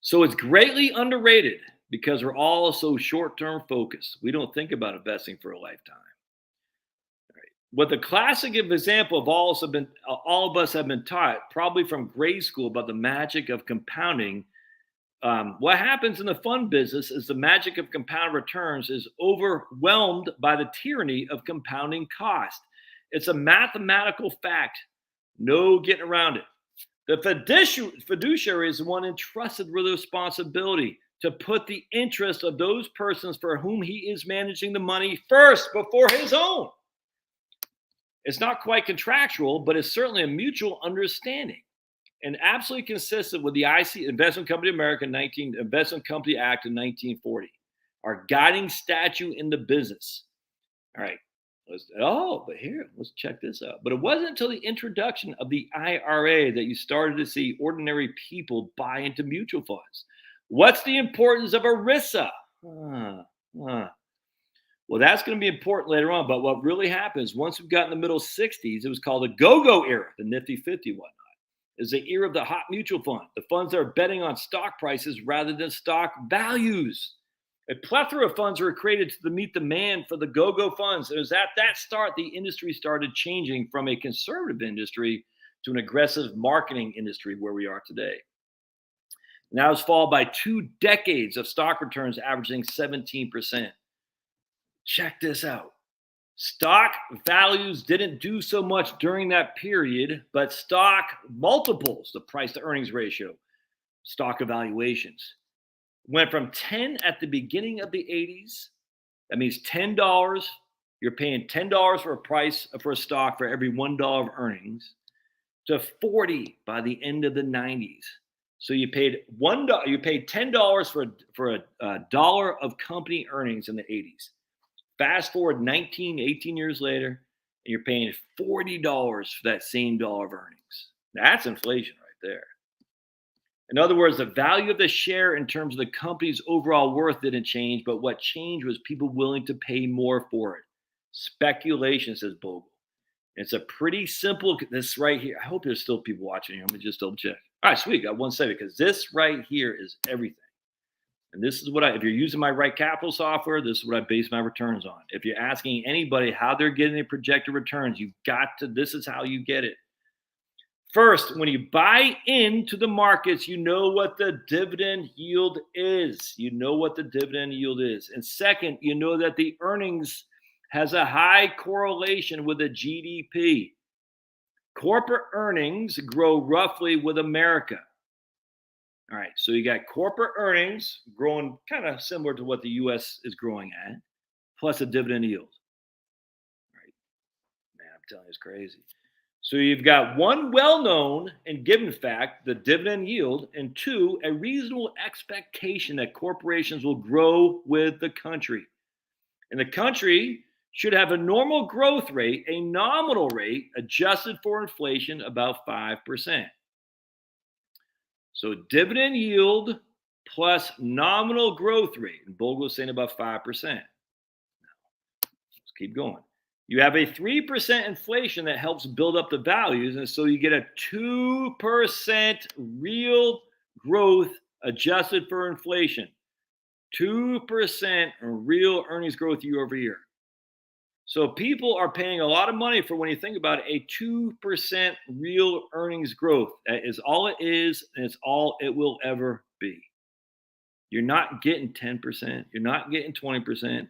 So it's greatly underrated because we're all so short-term focused. We don't think about investing for a lifetime. What the classic example of all of us have been taught, probably from grade school, about the magic of compounding. What happens in the fund business is the magic of compound returns is overwhelmed by the tyranny of compounding cost. It's a mathematical fact. No getting around it. The fiduciary is the one entrusted with the responsibility to put the interest of those persons for whom he is managing the money first before his own. It's not quite contractual, but it's certainly a mutual understanding and absolutely consistent with the Investment Company of America Investment Company Act of 1940, our guiding statute in the business. All right. But here, let's check this out. But it wasn't until the introduction of the IRA that you started to see ordinary people buy into mutual funds. What's the importance of ERISA? Well, that's going to be important later on. But what really happens once we've got in the middle 60s, it was called the go-go era, the Nifty 50 whatnot, is the era of the hot mutual fund, the funds that are betting on stock prices rather than stock values. A plethora of funds were created to meet demand for the go-go funds. It was at that start the industry started changing from a conservative industry to an aggressive marketing industry where we are today. And that was followed by 2 decades of stock returns averaging 17%. Check this out. Stock values didn't do so much during that period, but stock multiples, the price to earnings ratio, stock evaluations, went from 10 at the beginning of the 80s. That means $10. You're paying $10 for a price for a stock for every $1 of earnings, to 40 by the end of the 90s. So you paid $1. You paid $10 for a dollar of company earnings in the 80s. Fast forward 18 years later, and you're paying $40 for that same dollar of earnings. That's inflation right there. In other words, the value of the share in terms of the company's overall worth didn't change, but what changed was people willing to pay more for it. Speculation, says Bogle. It's a pretty simple, this right here. I hope there's still people watching here. Let me just double check. All right, sweet. Got 1 second because this right here is everything. And this is what if you're using my Right Capital software, this is what I base my returns on. If you're asking anybody how they're getting their projected returns, this is how you get it. First, when you buy into the markets, you know what the dividend yield is. And second, you know that the earnings has a high correlation with the GDP. Corporate earnings grow roughly with America. All right, so you got corporate earnings growing kind of similar to what the U.S. is growing at, plus a dividend yield. All right, man, I'm telling you, it's crazy. So you've got one well-known and given fact, the dividend yield, and 2, a reasonable expectation that corporations will grow with the country. And the country should have a normal growth rate, a nominal rate, adjusted for inflation, about 5%. So dividend yield plus nominal growth rate. And Bogle is saying about 5%. Now, let's keep going. You have a 3% inflation that helps build up the values. And so you get a 2% real growth adjusted for inflation. 2% real earnings growth year over year. So people are paying a lot of money for, when you think about it, a 2% real earnings growth. That is all it is, and it's all it will ever be. You're not getting 10%. You're not getting 20%.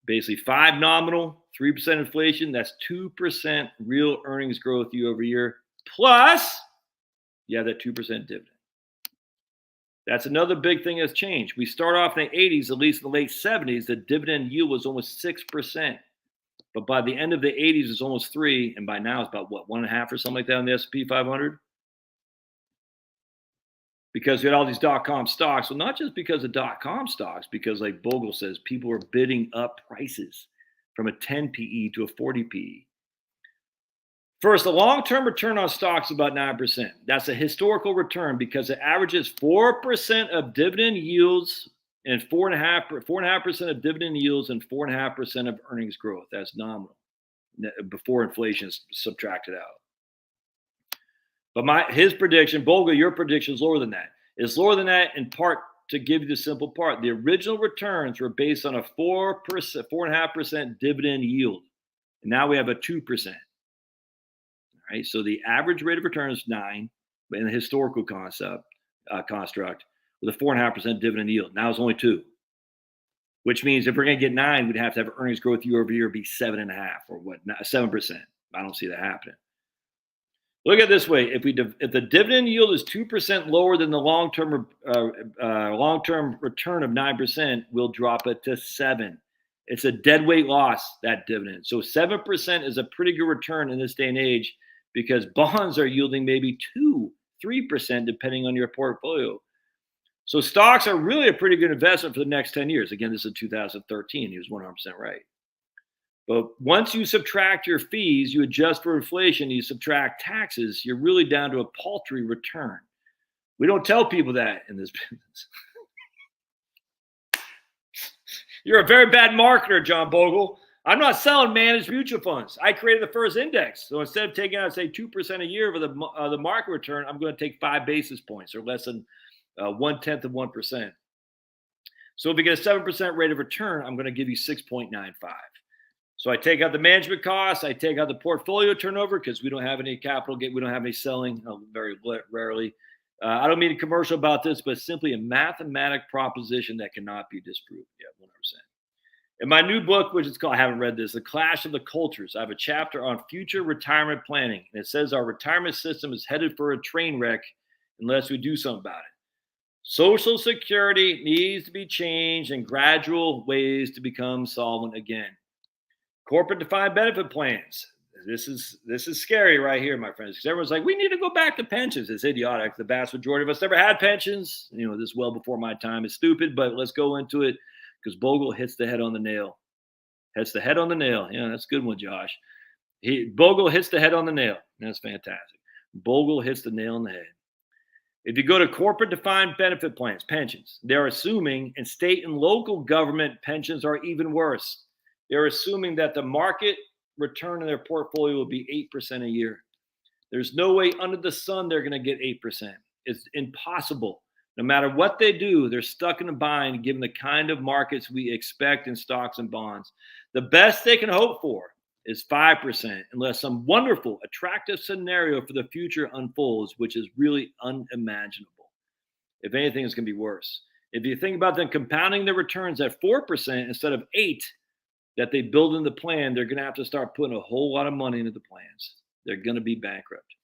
Basically 5 nominal, 3% inflation. That's 2% real earnings growth year over year. Plus, you have that 2% dividend. That's another big thing that's changed. We start off in the 80s, at least in the late 70s, the dividend yield was almost 6%. But by the end of the 80s, it's almost 3, and by now it's about 1.5 or something like that on the S&P 500. because we had all these dot-com stocks. Well, not just because of dot-com stocks, because like Bogle says, people are bidding up prices from a 10 PE to a 40 PE. First, the long-term return on stocks is about 9%. That's a historical return because it averages 4% of dividend yields and 4.5% of dividend yields and 4.5% of earnings growth. That's nominal before inflation is subtracted out. But his prediction, Bogle, your prediction is lower than that. It's lower than that in part to give you the simple part. The original returns were based on a 4.5% dividend yield. And now we have a 2%. Right, so the average rate of return is 9, but in the historical construct with a 4.5% dividend yield. Now it's only 2, which means if we're going to get 9, we'd have to have earnings growth year over year be 7.5 or 7%. I don't see that happening. Look at it this way: if the dividend yield is 2% lower than the long-term return of 9%, we'll drop it to 7. It's a deadweight loss, that dividend. So 7% is a pretty good return in this day and age, because bonds are yielding maybe 2-3% depending on your portfolio. So stocks are really a pretty good investment for the next 10 years. Again, this is 2013. He was 100% right. But once you subtract your fees, you adjust for inflation, you subtract taxes, you're really down to a paltry return. We don't tell people that in this business. You're a very bad marketer, John Bogle. I'm not selling managed mutual funds. I created the first index. So instead of taking out, say, 2% a year for the market return, I'm going to take 5 basis points, or less than 1/10 of 1%. So if you get a 7% rate of return, I'm going to give you 6.95. So I take out the management costs. I take out the portfolio turnover because we don't have any capital. We don't have any selling, very rarely. I don't mean a commercial about this, but simply a mathematic proposition that cannot be disproved. Yeah, 100%. In my new book, which is called, I haven't read this, The Clash of the Cultures, I have a chapter on future retirement planning. And it says our retirement system is headed for a train wreck unless we do something about it. Social Security needs to be changed in gradual ways to become solvent again. Corporate defined benefit plans. This is scary right here, my friends, because everyone's like, we need to go back to pensions. It's idiotic. The vast majority of us never had pensions. This well before my time is stupid, but let's go into it. Because Bogle hits the head on the nail. Hits the head on the nail. Yeah, that's a good one, Josh. Bogle hits the head on the nail. That's fantastic. Bogle hits the nail on the head. If you go to corporate defined benefit plans, pensions, they're assuming, and state and local government pensions are even worse. They're assuming that the market return in their portfolio will be 8% a year. There's no way under the sun they're going to get 8%. It's impossible. No matter what they do, they're stuck in a bind given the kind of markets we expect in stocks and bonds. The best they can hope for is 5%, unless some wonderful, attractive scenario for the future unfolds, which is really unimaginable. If anything, it's going to be worse. If you think about them compounding their returns at 4% instead of 8% that they build in the plan, they're going to have to start putting a whole lot of money into the plans. They're going to be bankrupt.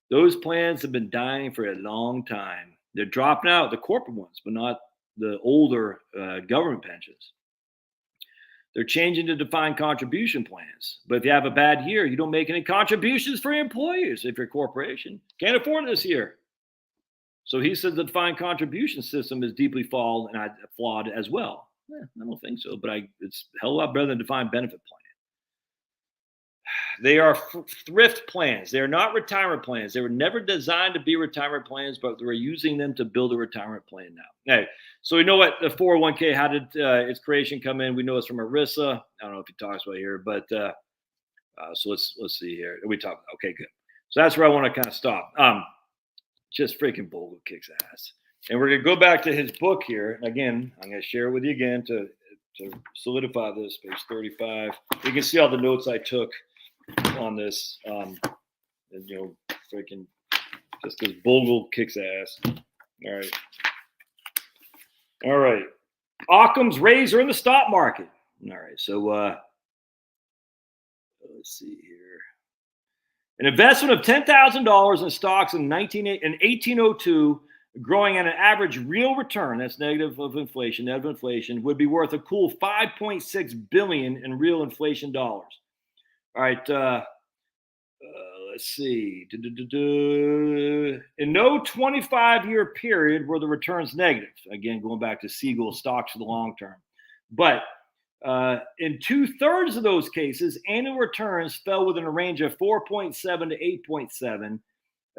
Those plans have been dying for a long time. They're dropping out, the corporate ones, but not the older government pensions. They're changing to defined contribution plans. But if you have a bad year, you don't make any contributions for your employees if you're a corporation. Can't afford this year. So he says the defined contribution system is deeply flawed as well. I don't think so, but it's a hell of a lot better than defined benefit plan. They are thrift plans. They are not retirement plans. They were never designed to be retirement plans, but we're using them to build a retirement plan now. Okay, so we know what the 401k, how did its creation come in? We know it's from ERISA. I don't know if he talks about here, but so let's see here. We talk. Okay, good. So that's where I want to kind of stop. Just freaking Bogle kicks ass. And we're going to go back to his book here. Again, I'm going to share it with you again to solidify this, page 35. You can see all the notes I took on this. Freaking just because Bogle kicks ass. All right. Occam's razor in the stock market. All right. So let's see here. An investment of $10,000 in stocks in 1802, growing at an average real return, that's net of inflation, would be worth a cool $5.6 billion in real inflation dollars. All right, let's see. In no 25-year period were the returns negative. Again, going back to Siegel stocks for the long term. But in 2/3 of those cases, annual returns fell within a range of 4.7 to 8.7,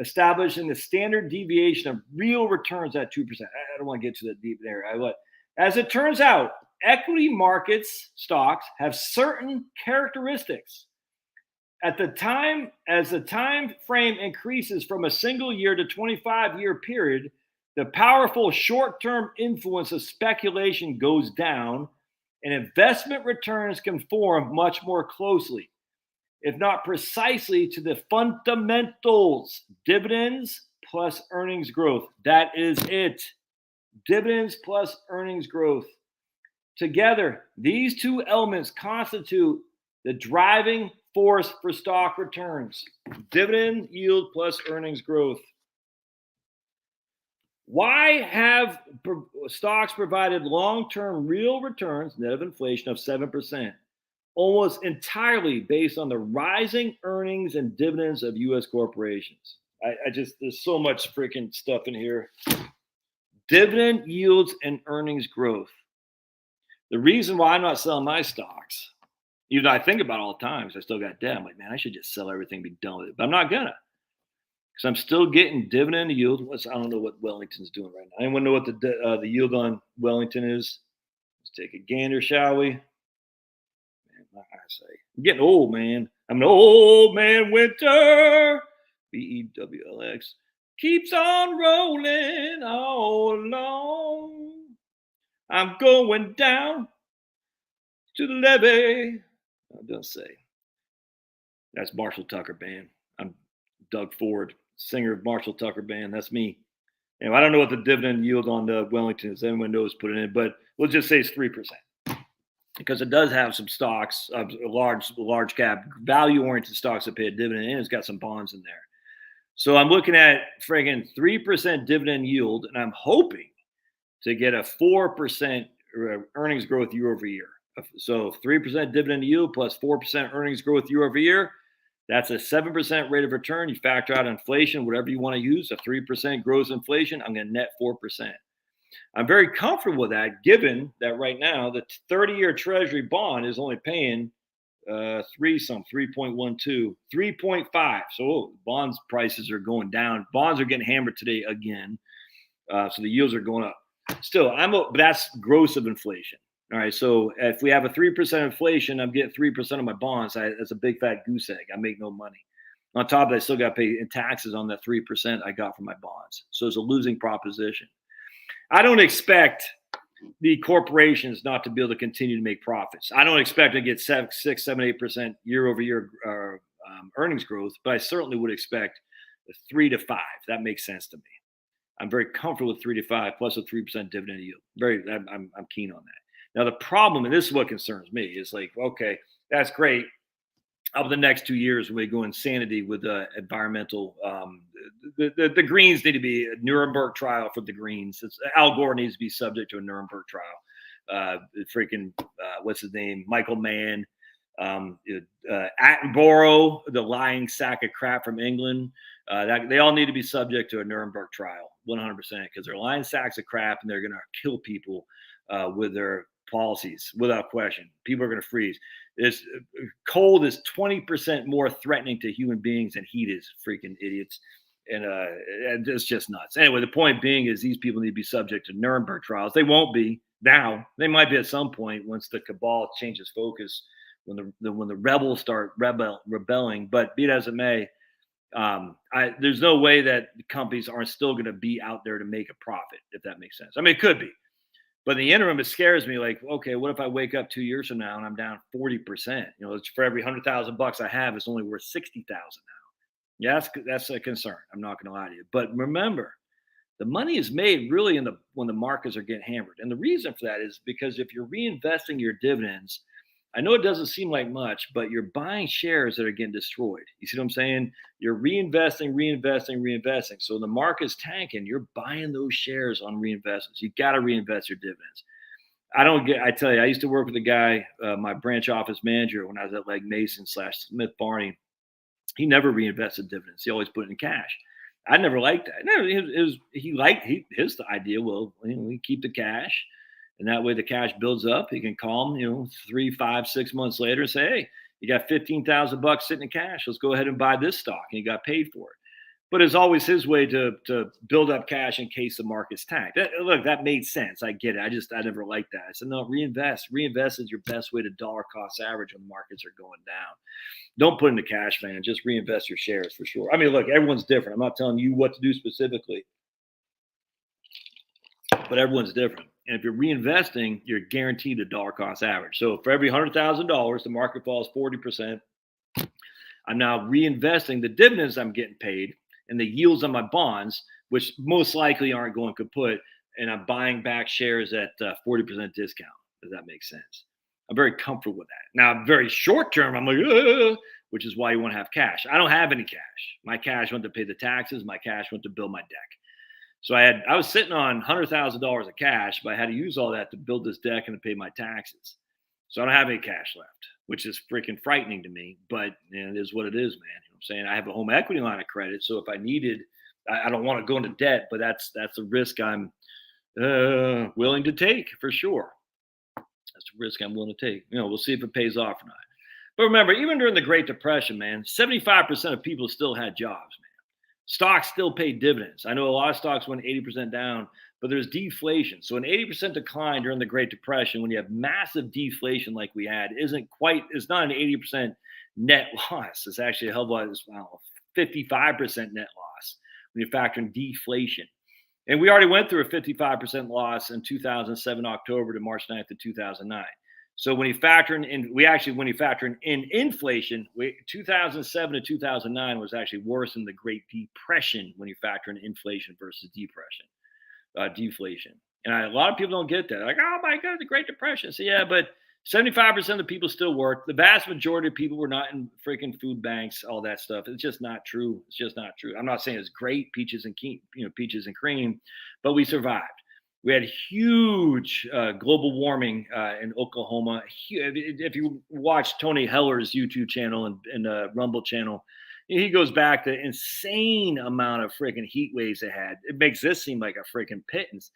establishing the standard deviation of real returns at 2%. I don't want to get to that deep there. As it turns out, equity markets stocks have certain characteristics. As the time frame increases from a single year to 25-year period, the powerful short-term influence of speculation goes down, and investment returns conform much more closely, if not precisely, to the fundamentals: dividends plus earnings growth. That is it. Dividends plus earnings growth. Together, these two elements constitute the driving force for stock returns. Dividend yield plus earnings growth. Why have stocks provided long-term real returns net of inflation of 7%? Almost entirely based on the rising earnings and dividends of U.S. corporations. There's so much freaking stuff in here. Dividend yields and earnings growth. The reason why I'm not selling my stocks, even though I think about it all the time, because I still got debt, I'm like, man, I should just sell everything and be done with it. But I'm not gonna, because I'm still getting dividend yield. I don't know what Wellington's doing right now. Anyone know what the yield on Wellington is? Let's take a gander, shall we? Man, my eyesight. I'm getting old, man. I'm an old man. Winter. BEWLX keeps on rolling all along. I'm going down to the levee. I don't say. That's Marshall Tucker Band. I'm Doug Ford, singer of Marshall Tucker Band. That's me. And I don't know what the dividend yield on the Wellington is. Anyone knows, put it in. But we'll just say it's 3%. Because it does have some stocks, large cap, value-oriented stocks that pay a dividend, and it's got some bonds in there. So I'm looking at friggin' 3% dividend yield, and I'm hoping to get a 4% earnings growth year over year. So 3% dividend yield plus 4% earnings growth year over year. That's a 7% rate of return. You factor out inflation, whatever you want to use, a 3% gross inflation. I'm going to net 4%. I'm very comfortable with that, given that right now the 30-year Treasury bond is only paying 3.12, 3.5. So bonds prices are going down. Bonds are getting hammered today again. So the yields are going up. Still, but that's gross of inflation. All right. So if we have a 3% inflation, I'm getting 3% of my bonds. That's a big fat goose egg. I make no money. On top of that, I still got to pay in taxes on that 3% I got from my bonds. So it's a losing proposition. I don't expect the corporations not to be able to continue to make profits. I don't expect to get 6, 7, 8% year over year earnings growth, but I certainly would expect 3 to 5. That makes sense to me. I'm very comfortable with 3 to 5 plus a 3% dividend yield. I'm keen on that. Now the problem, and this is what concerns me, is like, okay, that's great. Over the next 2 years, we go insanity with environmental. The Greens need to be a Nuremberg trial for the Greens. Al Gore needs to be subject to a Nuremberg trial. What's his name? Michael Mann, Attenborough, the lying sack of crap from England. They all need to be subject to a Nuremberg trial, 100%, because they're lying sacks of crap and they're going to kill people with their policies without question. People are going to freeze. Cold is 20% more threatening to human beings than heat is. Freaking idiots. And it's just nuts. Anyway, the point being is these people need to be subject to Nuremberg trials. They won't be now. They might be at some point once the cabal changes focus, when the rebels start rebelling. But be it as it may, there's no way that the companies aren't still going to be out there to make a profit, if that makes sense. I mean, it could be. But in the interim, it scares me. Like, okay, what if I wake up 2 years from now and I'm down 40%? You know, it's for every $100,000 I have, it's only worth $60,000 now. Yeah, that's a concern. I'm not going to lie to you. But remember, the money is made really when the markets are getting hammered. And the reason for that is because if you're reinvesting your dividends, I know it doesn't seem like much, but you're buying shares that are getting destroyed. You see what I'm saying? You're reinvesting. So the market's tanking. You're buying those shares on reinvestments. You got to reinvest your dividends. I tell you, I used to work with a guy, my branch office manager, when I was at Legg Mason / Smith Barney. He never reinvested dividends. He always put it in cash. I never liked that. No, he liked his idea. Well, we keep the cash, and that way the cash builds up. He can call him, 3, 5, 6 months later and say, "Hey, you got $15,000 sitting in cash. Let's go ahead and buy this stock." And he got paid for it. But it's always his way to build up cash in case the market's tanked. Look, that made sense. I get it. I never liked that. I said, no, reinvest. Reinvest is your best way to dollar cost average when markets are going down. Don't put in the cash, man. Just reinvest your shares for sure. I mean, look, everyone's different. I'm not telling you what to do specifically, but everyone's different. And if you're reinvesting, you're guaranteed a dollar cost average. So for every $100,000, the market falls 40%. I'm now reinvesting the dividends I'm getting paid and the yields on my bonds, which most likely aren't going kaput, and I'm buying back shares at 40% discount. Does that make sense? I'm very comfortable with that. Now, very short term, I'm like, which is why you want to have cash. I don't have any cash. My cash went to pay the taxes. My cash went to build my deck. So I was sitting on $100,000 of cash, but I had to use all that to build this deck and to pay my taxes. So I don't have any cash left, which is freaking frightening to me, but it is what it is, man. You know what I'm saying? I have a home equity line of credit. So if I needed, I don't want to go into debt, but that's a risk I'm willing to take for sure. That's a risk I'm willing to take. We'll see if it pays off or not. But remember, even during the Great Depression, man, 75% of people still had jobs, man. Stocks still paid dividends. I know a lot of stocks went 80% down, but there's deflation. So an 80% decline during the Great Depression, when you have massive deflation like we had, it's not an 80% net loss. It's actually a hell of a lot, 55% net loss when you factor in deflation. And we already went through a 55% loss in 2007, October to March 9th of 2009. So when you factor in inflation, 2007 to 2009 was actually worse than the Great Depression when you factor in inflation versus deflation. And a lot of people don't get that. Like, oh my God, the Great Depression. So yeah, but 75% of the people still work. The vast majority of people were not in freaking food banks, all that stuff. It's just not true. It's just not true. I'm not saying it's great, peaches and cream, but we survived. We had huge global warming in Oklahoma. If you watch Tony Heller's YouTube channel and Rumble channel, he goes back to insane amount of freaking heat waves they had. It makes this seem like a freaking pittance.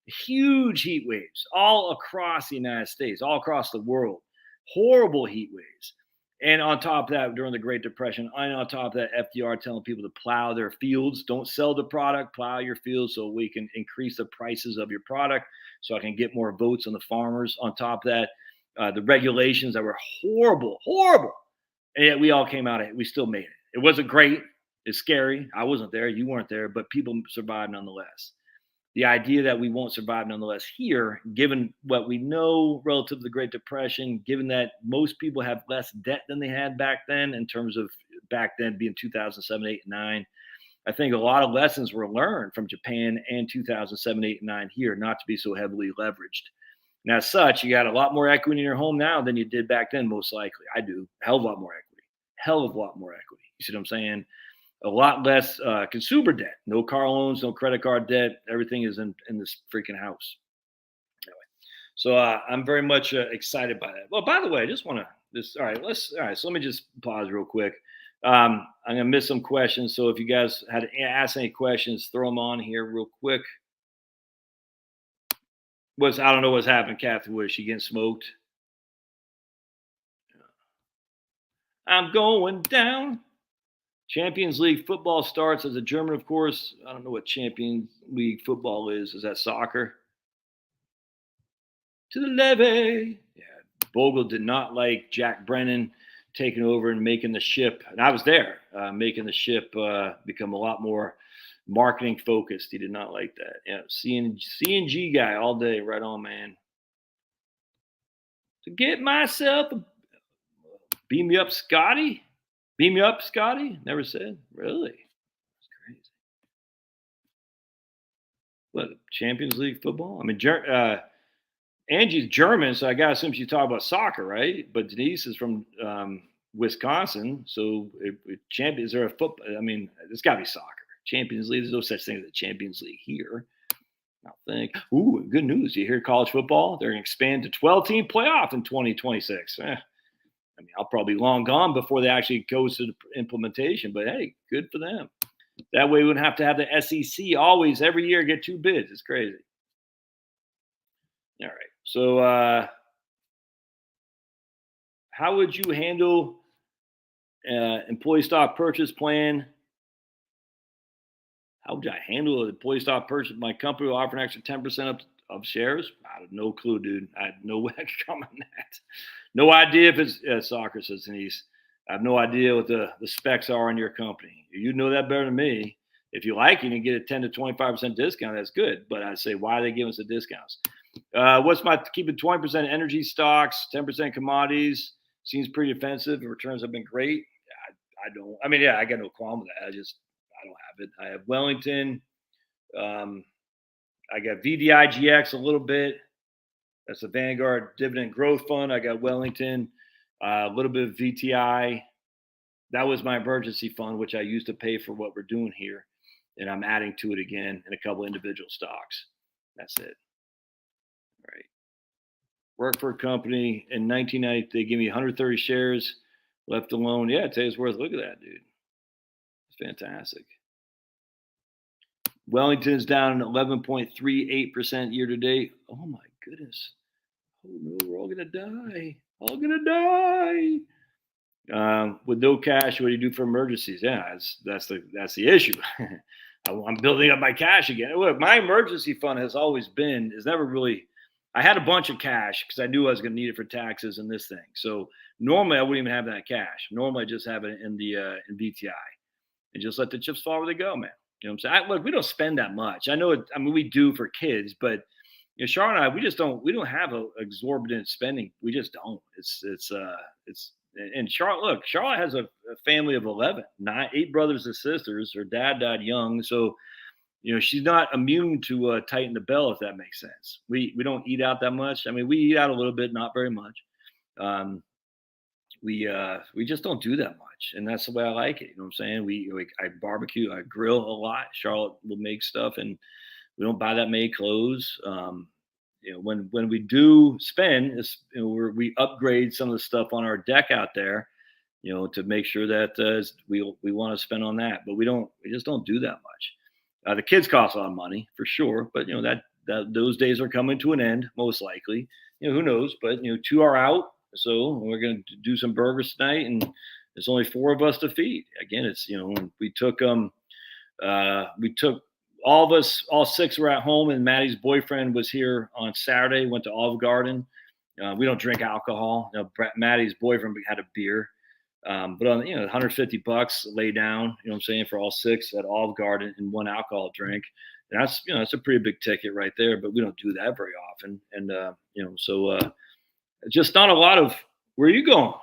Huge heat waves all across the United States, all across the world. Horrible heat waves. And on top of that, during the Great Depression, and on top of that, FDR telling people to plow their fields. Don't sell the product, plow your fields so we can increase the prices of your product so I can get more votes on the farmers. On top of that, the regulations that were horrible. And yet we all came out of it. We still made it. It wasn't great. It's scary. I wasn't there. You weren't there, but people survived nonetheless. The idea that we won't survive nonetheless here, given what we know relative to the Great Depression, given that most people have less debt than they had back then, in terms of back then being 2007, 8, and 9, I think a lot of lessons were learned from Japan and 2007, 8, and 9 here, not to be so heavily leveraged. And as such, you got a lot more equity in your home now than you did back then, most likely. I do. A hell of a lot more equity. Hell of a lot more equity. You see what I'm saying? A lot less consumer debt, no car loans, no credit card debt. Everything is in this freaking house. Anyway, so I'm very much excited by that. Well, by the way, I just want to all right. So let me just pause real quick. I'm gonna miss some questions. So if you guys had to ask any questions, throw them on here real quick. I don't know what's happening, Kathy. Was she getting smoked? I'm going down. Champions League football starts as a German, of course. I don't know what Champions League football is. Is that soccer? To the levee. Yeah. Bogle did not like Jack Brennan taking over and making the ship, and I was there, making the ship become a lot more marketing focused. He did not like that. Yeah, CNG guy all day. Right on, man. To get myself beam me up, Scotty. Beam me up, Scotty? Never said. Really? That's crazy. What, Champions League football? I mean, Angie's German, so I got to assume she's talking about soccer, right? But Denise is from Wisconsin, so is there a football? I mean, it's got to be soccer. Champions League, there's no such thing as a Champions League here. I think. Ooh, good news. You hear college football? They're going to expand to 12-team playoff in 2026. I mean, I'll probably be long gone before they actually goes to the implementation. But hey, good for them. That way, we wouldn't have to have the SEC always every year get 2 bids. It's crazy. All right. So, how would you handle employee stock purchase plan? How would I handle an employee stock purchase? My company will offer an extra 10% of shares. I have no clue, dude. I had no way to come on that. No idea if it's soccer, says Denise. I have no idea what the specs are on your company. You know that better than me. If you like it and get a 10 to 25% discount, that's good. But I say, why are they giving us the discounts? What's my keeping 20% energy stocks, 10% commodities? Seems pretty defensive. The returns have been great. I don't. I mean, yeah, I got no qualm with that. I don't have it. I have Wellington. Um, I got VDIGX a little bit. That's the Vanguard Dividend Growth Fund. I got Wellington, a little bit of VTI. That was my emergency fund, which I used to pay for what we're doing here. And I'm adding to it again in a couple individual stocks. That's it. All right. Work for a company in 1990. They give me 130 shares left alone. Yeah, today's worth. Look at that, dude. It's fantastic. Wellington's down 11.38% year to date. Oh my goodness. Oh no, we're all gonna die. All gonna die. With no cash, what do you do for emergencies? Yeah, that's the issue. I'm building up my cash again. Look, my emergency fund has always been is never really. I had a bunch of cash because I knew I was going to need it for taxes and this thing. So normally I wouldn't even have that cash. Normally I just have it in the in VTI and just let the chips fall where they go, man. You know what I'm saying? Look, we don't spend that much. I know it. I mean, we do for kids, but Charlotte and I, we just don't. We don't have a exorbitant spending. We just don't. It's and Charlotte. Look, Charlotte has a family of 11, 8 brothers and sisters. Her dad died young, so she's not immune to tighten the belt, if that makes sense. We don't eat out that much. I mean, we eat out a little bit, not very much. Um, we just don't do that much, and that's the way I like it. You know what I'm saying? I barbecue, I grill a lot. Charlotte will make stuff, and we don't buy that many clothes. When we do spend, we upgrade some of the stuff on our deck out there, to make sure that we want to spend on that. But we just don't do that much. The kids cost a lot of money for sure, but that those days are coming to an end, most likely. Who knows? But 2 are out, so we're going to do some burgers tonight, and there's only 4 of us to feed. Again, it's we took all of us, all 6 were at home, and Maddie's boyfriend was here on Saturday. Went to Olive Garden. We don't drink alcohol. Maddie's boyfriend had a beer. But on $150 lay down, you know what I'm saying, for all 6 at Olive Garden and 1 alcohol drink. And that's a pretty big ticket right there, but we don't do that very often. And so just not a lot of where are you going?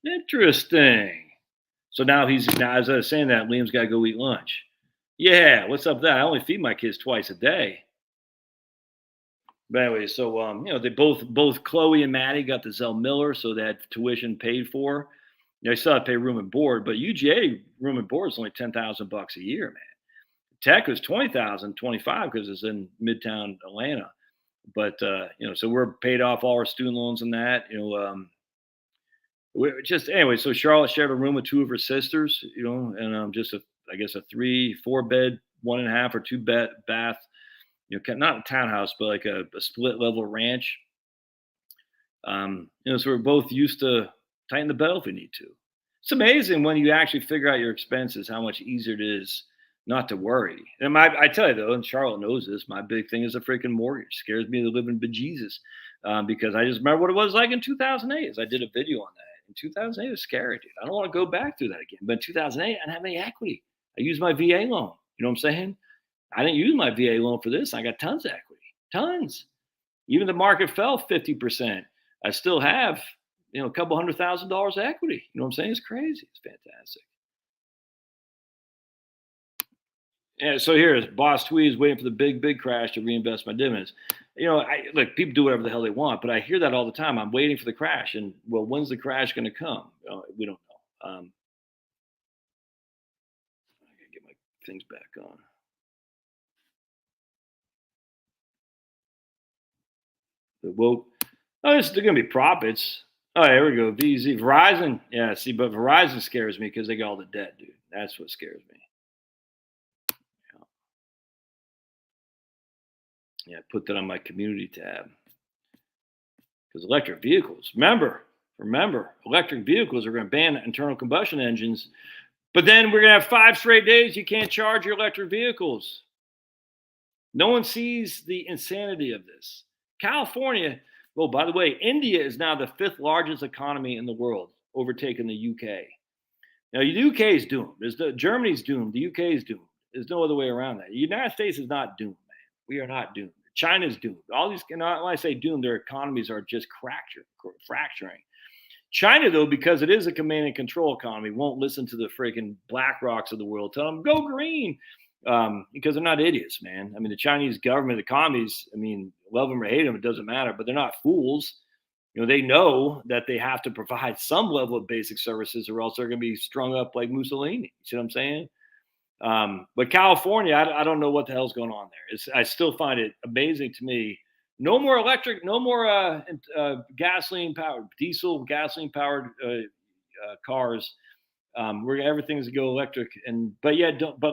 Interesting. So now as I was saying that, Liam's gotta go eat lunch. Yeah, what's up with that? I only feed my kids twice a day. But anyway, so they both Chloe and Maddie got the Zell Miller, so they had tuition paid for. They still have to pay room and board, but UGA room and board is only $10,000 a year, man. Tech was 20,000, 25 because it's in Midtown Atlanta. But so we're paid off all our student loans and that. We're just anyway. So Charlotte shared a room with 2 of her sisters, and just a 3-4 bed, 1.5 or 2 bed bath. Not a townhouse, but like a split level ranch. So we're both used to tighten the belt if we need to. It's amazing when you actually figure out your expenses, how much easier it is not to worry. And I tell you though, and Charlotte knows this, my big thing is a freaking mortgage. Scares me to live in bejesus because I just remember what it was like in 2008. As I did a video on that. In 2008, it was scary, dude. I don't want to go back through that again. But in 2008, I didn't have any equity. I used my VA loan. You know what I'm saying? I didn't use my VA loan for this. I got tons of equity, tons. Even the market fell 50%. I still have, a couple $100,000 equity. You know what I'm saying? It's crazy. It's fantastic. Yeah. So here's Boss Tweed is waiting for the big crash to reinvest my dividends. Look, people do whatever the hell they want, but I hear that all the time. I'm waiting for the crash, and well, when's the crash going to come? We don't know. I gotta get my things back on. Well, they're going to be profits. Oh, here we go. VZ Verizon. Yeah, see, but Verizon scares me because they got all the debt, dude. That's what scares me. Yeah, put that on my community tab because electric vehicles. Remember, electric vehicles are going to ban internal combustion engines. But then we're going to have 5 straight days you can't charge your electric vehicles. No one sees the insanity of this. California, well, by the way, India is now the 5th largest economy in the world, overtaking the UK. Now, the UK is doomed. Germany's doomed. The UK is doomed. There's no other way around that. The United States is not doomed, man. We are not doomed. China's doomed. All these, when I say doomed, their economies are just fracturing. China, though, because it is a command and control economy, won't listen to the freaking Black Rocks of the world. Tell them, go green. Because they're not idiots, man. I mean, the Chinese government, the commies, I mean, love them or hate them, it doesn't matter, but they're not fools. They know that they have to provide some level of basic services or else they're going to be strung up like Mussolini. You see what I'm saying? But California, I don't know what the hell's going on there. I still find it amazing to me. No more electric, no more diesel, gasoline powered cars. Where everything's to go electric, but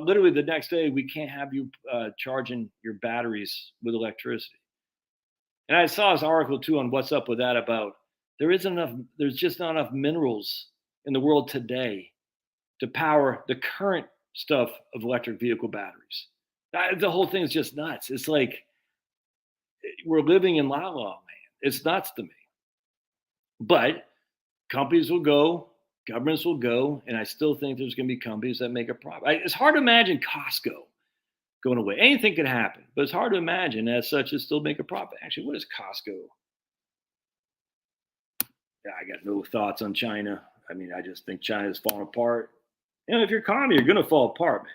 literally the next day we can't have you charging your batteries with electricity. And I saw this article too on what's up with that about there's just not enough minerals in the world today to power the current stuff of electric vehicle batteries. The whole thing is just nuts. It's like we're living in la la land. It's nuts to me. But companies will go, governments will go, and I still think there's going to be companies that make a profit. It's hard to imagine Costco going away. Anything could happen, but it's hard to imagine as such as still make a profit. Actually, what is Costco? Yeah, I got no thoughts on China. I mean, I just think China's falling apart. If you're a commie, you're going to fall apart, man.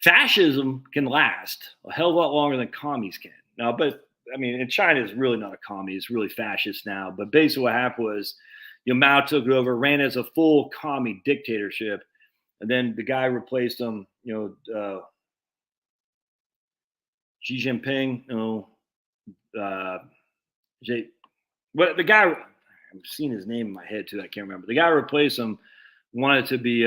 Fascism can last a hell of a lot longer than commies can. Now, but I mean, and China is really not a commie; it's really fascist now. But basically, what happened was, Mao took it over, ran as a full commie dictatorship, and then the guy replaced him. Xi Jinping. But the guy, I'm seeing his name in my head too. I can't remember. The guy who replaced him wanted to be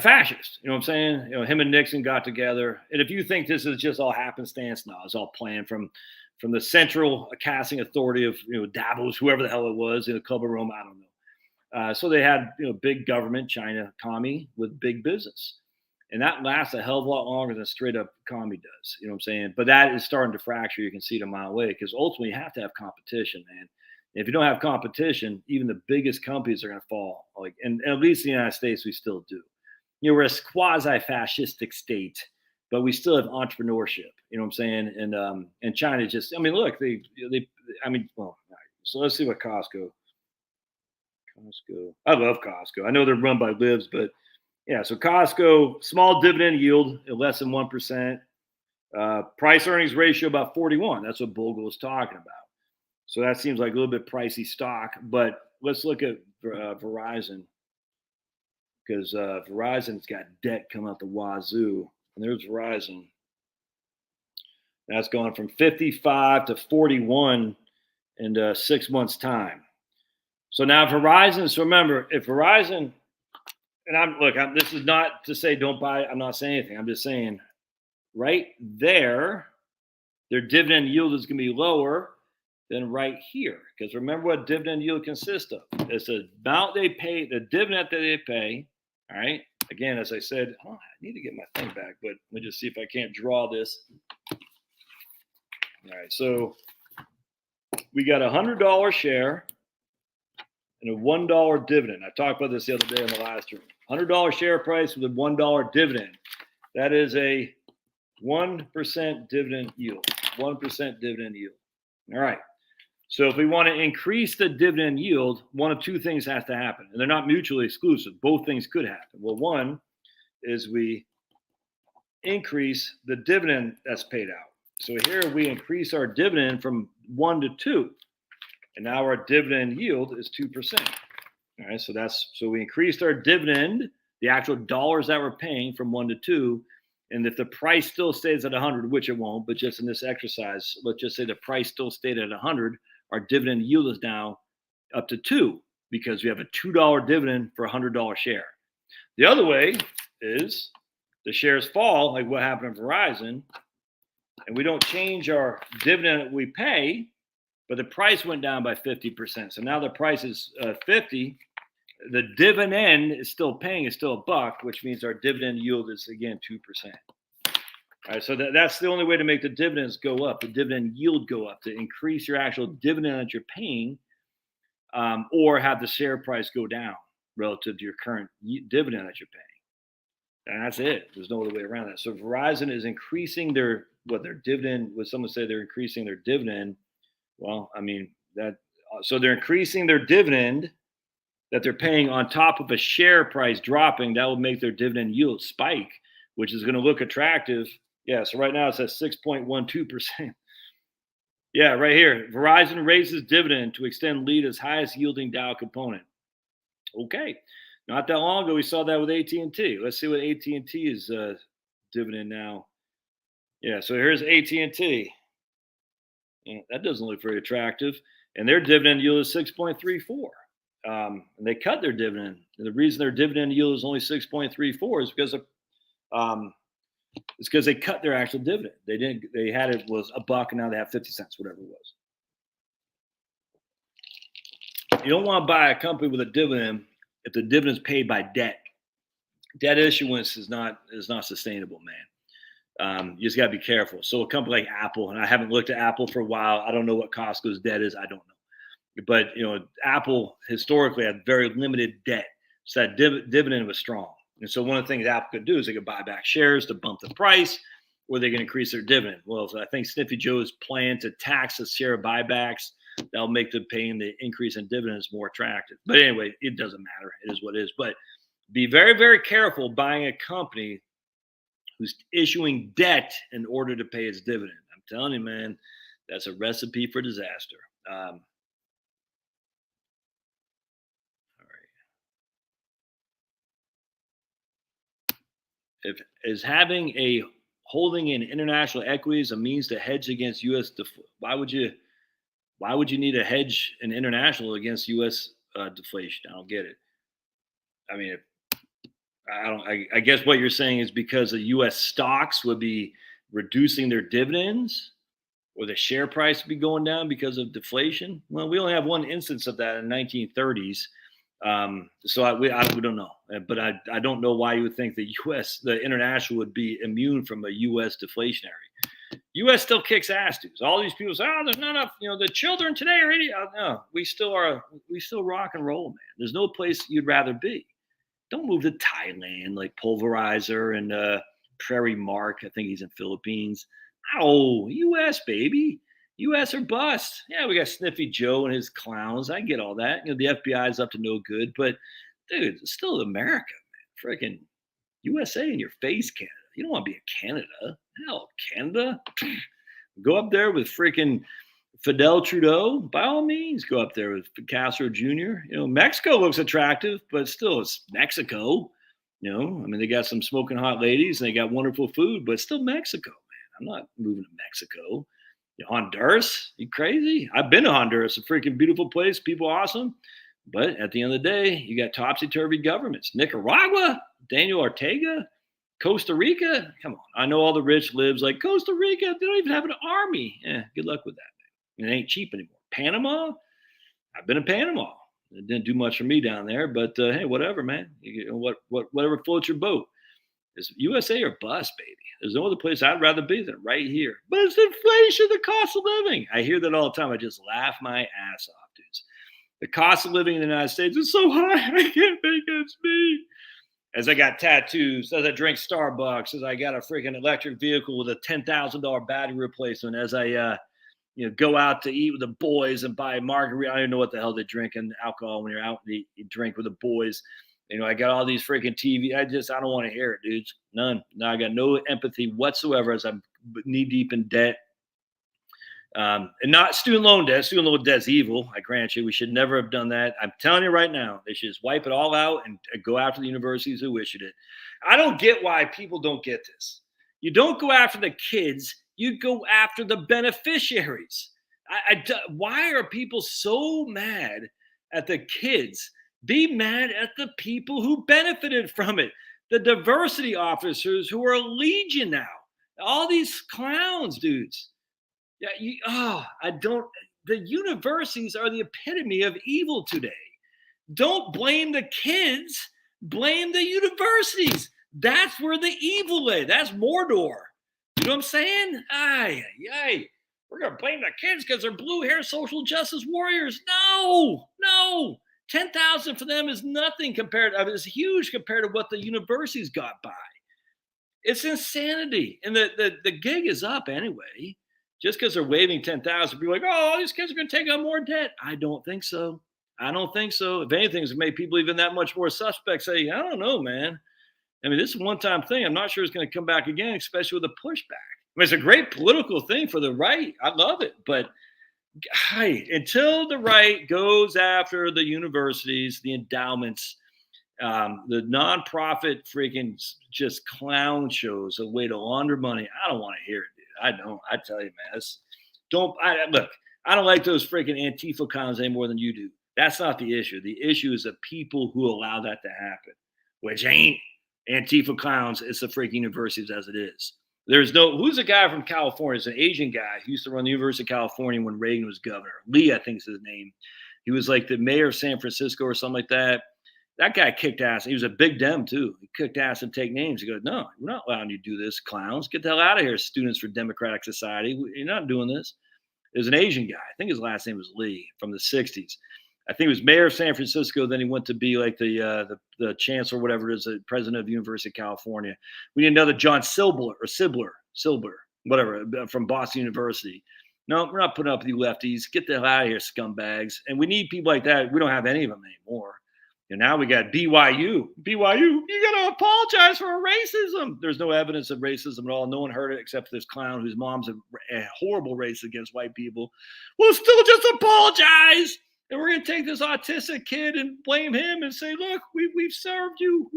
fascist. You know what I'm saying? Him and Nixon got together. And if you think this is just all happenstance, no, it's all planned from the central casting authority of Davos, whoever the hell it was, in the Club of Rome. I don't know. So they had big government, China, commie with big business, and that lasts a hell of a lot longer than straight up commie does. You know what I'm saying? But that is starting to fracture. You can see it a mile away because ultimately you have to have competition, man. If you don't have competition, even the biggest companies are going to fall. And at least in the United States, we still do. We're a quasi-fascistic state, but we still have entrepreneurship. You know what I'm saying? And China just, I mean, look, so let's see what Costco. I love Costco. I know they're run by libs, but yeah. So Costco, small dividend yield at less than 1%. Price earnings ratio about 41. That's what Bogle is talking about. So that seems like a little bit pricey stock, but let's look at Verizon because Verizon's got debt coming out the wazoo. And there's Verizon. That's gone from 55 to 41 in 6 months' time. So now Verizon. So remember, if Verizon, and this is not to say don't buy. I'm not saying anything. I'm just saying, right there, their dividend yield is going to be lower than right here. Because remember what dividend yield consists of. It's the amount they pay, the dividend that they pay. All right. Again, as I said, I need to get my thing back, but let me just see if I can't draw this. All right. So we got $100 share and a $1 dividend. I talked about this the other day in the last room. $100 share price with a $1 dividend. That is a 1% dividend yield. 1% dividend yield. All right. So if we want to increase the dividend yield, one of two things has to happen. And they're not mutually exclusive. Both things could happen. Well, one is we increase the dividend that's paid out. So here we increase our dividend from 1 to 2. And now our dividend yield is 2%. All right. So we increased our dividend, the actual dollars that we're paying, from 1 to 2. And if the price still stays at 100, which it won't, but just in this exercise, let's just say the price still stayed at 100, our dividend yield is now up to 2 because we have a $2 dividend for a $100 share. The other way is the shares fall, like what happened in Verizon, and we don't change our dividend that we pay, but the price went down by 50%. So now the price is 50. The dividend is still paying, is still $1, which means our dividend yield is again 2%. All right, so that's the only way to make the dividends go up, the dividend yield go up, to increase your actual dividend that you're paying, or have the share price go down relative to your current dividend that you're paying. And that's it. There's no other way around that. So Verizon is increasing their dividend. Would someone say they're increasing their dividend? Well, I mean so they're increasing their dividend that they're paying on top of a share price dropping. That will make their dividend yield spike, which is going to look attractive. Yeah. So right now it's at 6.12%. Yeah, right here. Verizon raises dividend to extend lead as highest yielding Dow component. Okay. Not that long ago, we saw that with AT&T. Let's see what AT&T is dividend now. Yeah, so here's AT&T. Yeah, that doesn't look very attractive. And their dividend yield is 6.34. And they cut their dividend. And the reason their dividend yield is only 6.34 is because they cut their actual dividend. They had it was $1 and now they have 50 cents, whatever it was. You don't want to buy a company with a dividend if the dividend is paid by debt. Debt issuance is not sustainable, man. You just got to be careful. So a company like Apple, and I haven't looked at Apple for a while. I don't know what Costco's debt is. I don't know. But, Apple historically had very limited debt. So that dividend was strong. And so one of the things Apple could do is they could buy back shares to bump the price, or they can increase their dividend. Well, so I think Sniffy Joe's plan to tax the share buybacks, that'll make the paying the increase in dividends more attractive. But anyway, it doesn't matter. It is what it is. But be very, very careful buying a company who's issuing debt in order to pay its dividend. I'm telling you, man, that's a recipe for disaster. All right. If is having a holding in international equities a means to hedge against U.S. Why would you need a hedge in international against U.S. Deflation? I don't get it. I mean, I guess what you're saying is because the U.S. stocks would be reducing their dividends, or the share price would be going down because of deflation. Well, we only have one instance of that in the 1930s. So we don't know, but I don't know why you would think the international would be immune from a U.S. deflationary. U.S. still kicks ass, dudes. All these people say, "Oh, there's not enough." The children today are idiots. No, we still rock and roll, man. There's no place you'd rather be. Don't move to Thailand like Pulverizer and Prairie Mark. I think he's in Philippines. Oh, U.S. baby. U.S. or bust. Yeah, we got Sniffy Joe and his clowns. I get all that. The FBI is up to no good, but dude, it's still America, man. Freaking USA in your face, Canada. You don't want to be in Canada. Hell, Canada. Go up there with freaking Fidel Trudeau. By all means, go up there with Castro Jr. Mexico looks attractive, but still, it's Mexico. They got some smoking hot ladies and they got wonderful food, but it's still Mexico, man. I'm not moving to Mexico. Honduras, you crazy? I've been to Honduras, a freaking beautiful place, people awesome. But at the end of the day, you got topsy-turvy governments. Nicaragua, Daniel Ortega, Costa Rica. Come on. I know all the rich lives like Costa Rica. They don't even have an army. Good luck with that, man. It ain't cheap anymore. Panama, I've been in Panama. It didn't do much for me down there, but hey, whatever, man. Whatever floats your boat. It's USA or bust, baby. There's no other place I'd rather be than right here. But it's inflation, the cost of living. I hear that all the time. I just laugh my ass off, dudes. The cost of living in the United States is so high, I can't make ends meet. As I got tattoos, as I drink Starbucks, as I got a freaking electric vehicle with a $10,000 battery replacement, as I go out to eat with the boys and buy margarita. I don't even know what the hell they drink and alcohol when you're out and you drink with the boys. I got all these freaking TV. I don't want to hear it, dudes. None. No, I got no empathy whatsoever as I'm knee deep in debt. And not student loan debt. Student loan debt's evil. I grant you, we should never have done that. I'm telling you right now, they should just wipe it all out and go after the universities who issued it. I don't get why people don't get this. You don't go after the kids. You go after the beneficiaries. Why are people so mad at the kids. Be mad at the people who benefited from it. The diversity officers who are legion now. All these clowns, dudes. Yeah, I don't. The universities are the epitome of evil today. Don't blame the kids, blame the universities. That's where the evil lay. That's Mordor. You know what I'm saying? Aye, aye. We're going to blame the kids because they're blue hair social justice warriors. No, no. 10,000 for them is nothing compared. It's huge compared to what the universities got by. It's insanity. And the gig is up anyway. Just because they're waiving 10,000, people are like, oh, these kids are going to take on more debt. I don't think so. I don't think so. If anything, it's made people even that much more suspect. Say, I don't know, man. I mean, this is a one-time thing. I'm not sure it's going to come back again, especially with the pushback. I mean, it's a great political thing for the right. I love it. But until the right goes after the universities, the endowments, the nonprofit freaking just clown shows, a way to launder money, I don't want to hear it, dude. I don't. I tell you, man. Look, I don't like those freaking Antifa clowns any more than you do. That's not the issue. The issue is the people who allow that to happen, which ain't Antifa clowns. It's the freaking universities as it is. Who's a guy from California? It's an Asian guy who used to run the University of California when Reagan was governor. Lee, I think is his name. He was like the mayor of San Francisco or something like that. That guy kicked ass. He was a big dem too. He kicked ass and take names. He goes, no, we're not allowing you to do this, clowns. Get the hell out of here, Students for Democratic Society. You're not doing this. There's an Asian guy. I think his last name was Lee from the 60s. I think he was mayor of San Francisco. Then he went to be like the chancellor, whatever it is, the president of the University of California. We need another John Sibler, whatever, from Boston University. No, we're not putting up with you lefties. Get the hell out of here, scumbags. And we need people like that. We don't have any of them anymore. And now we got BYU. BYU, you got to apologize for racism. There's no evidence of racism at all. No one heard it except for this clown whose mom's a horrible racist against white people. We'll still just apologize. And we're going to take this autistic kid and blame him and say, look, we've served you.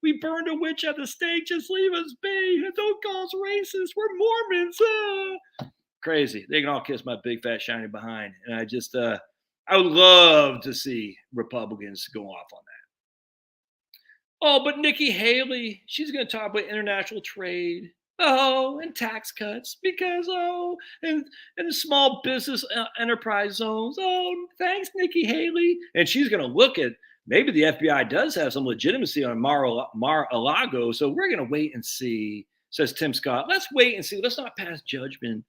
We burned a witch at the stake. Just leave us be. Don't call us racist. We're Mormons. Crazy. They can all kiss my big, fat, shiny behind. And I would love to see Republicans go off on that. Oh, but Nikki Haley, she's going to talk about international trade. Oh, and tax cuts because, and small business enterprise zones. Oh, thanks, Nikki Haley. And she's going to look at, maybe the FBI does have some legitimacy on Mar-a-Lago. So we're going to wait and see, says Tim Scott. Let's wait and see. Let's not pass judgment.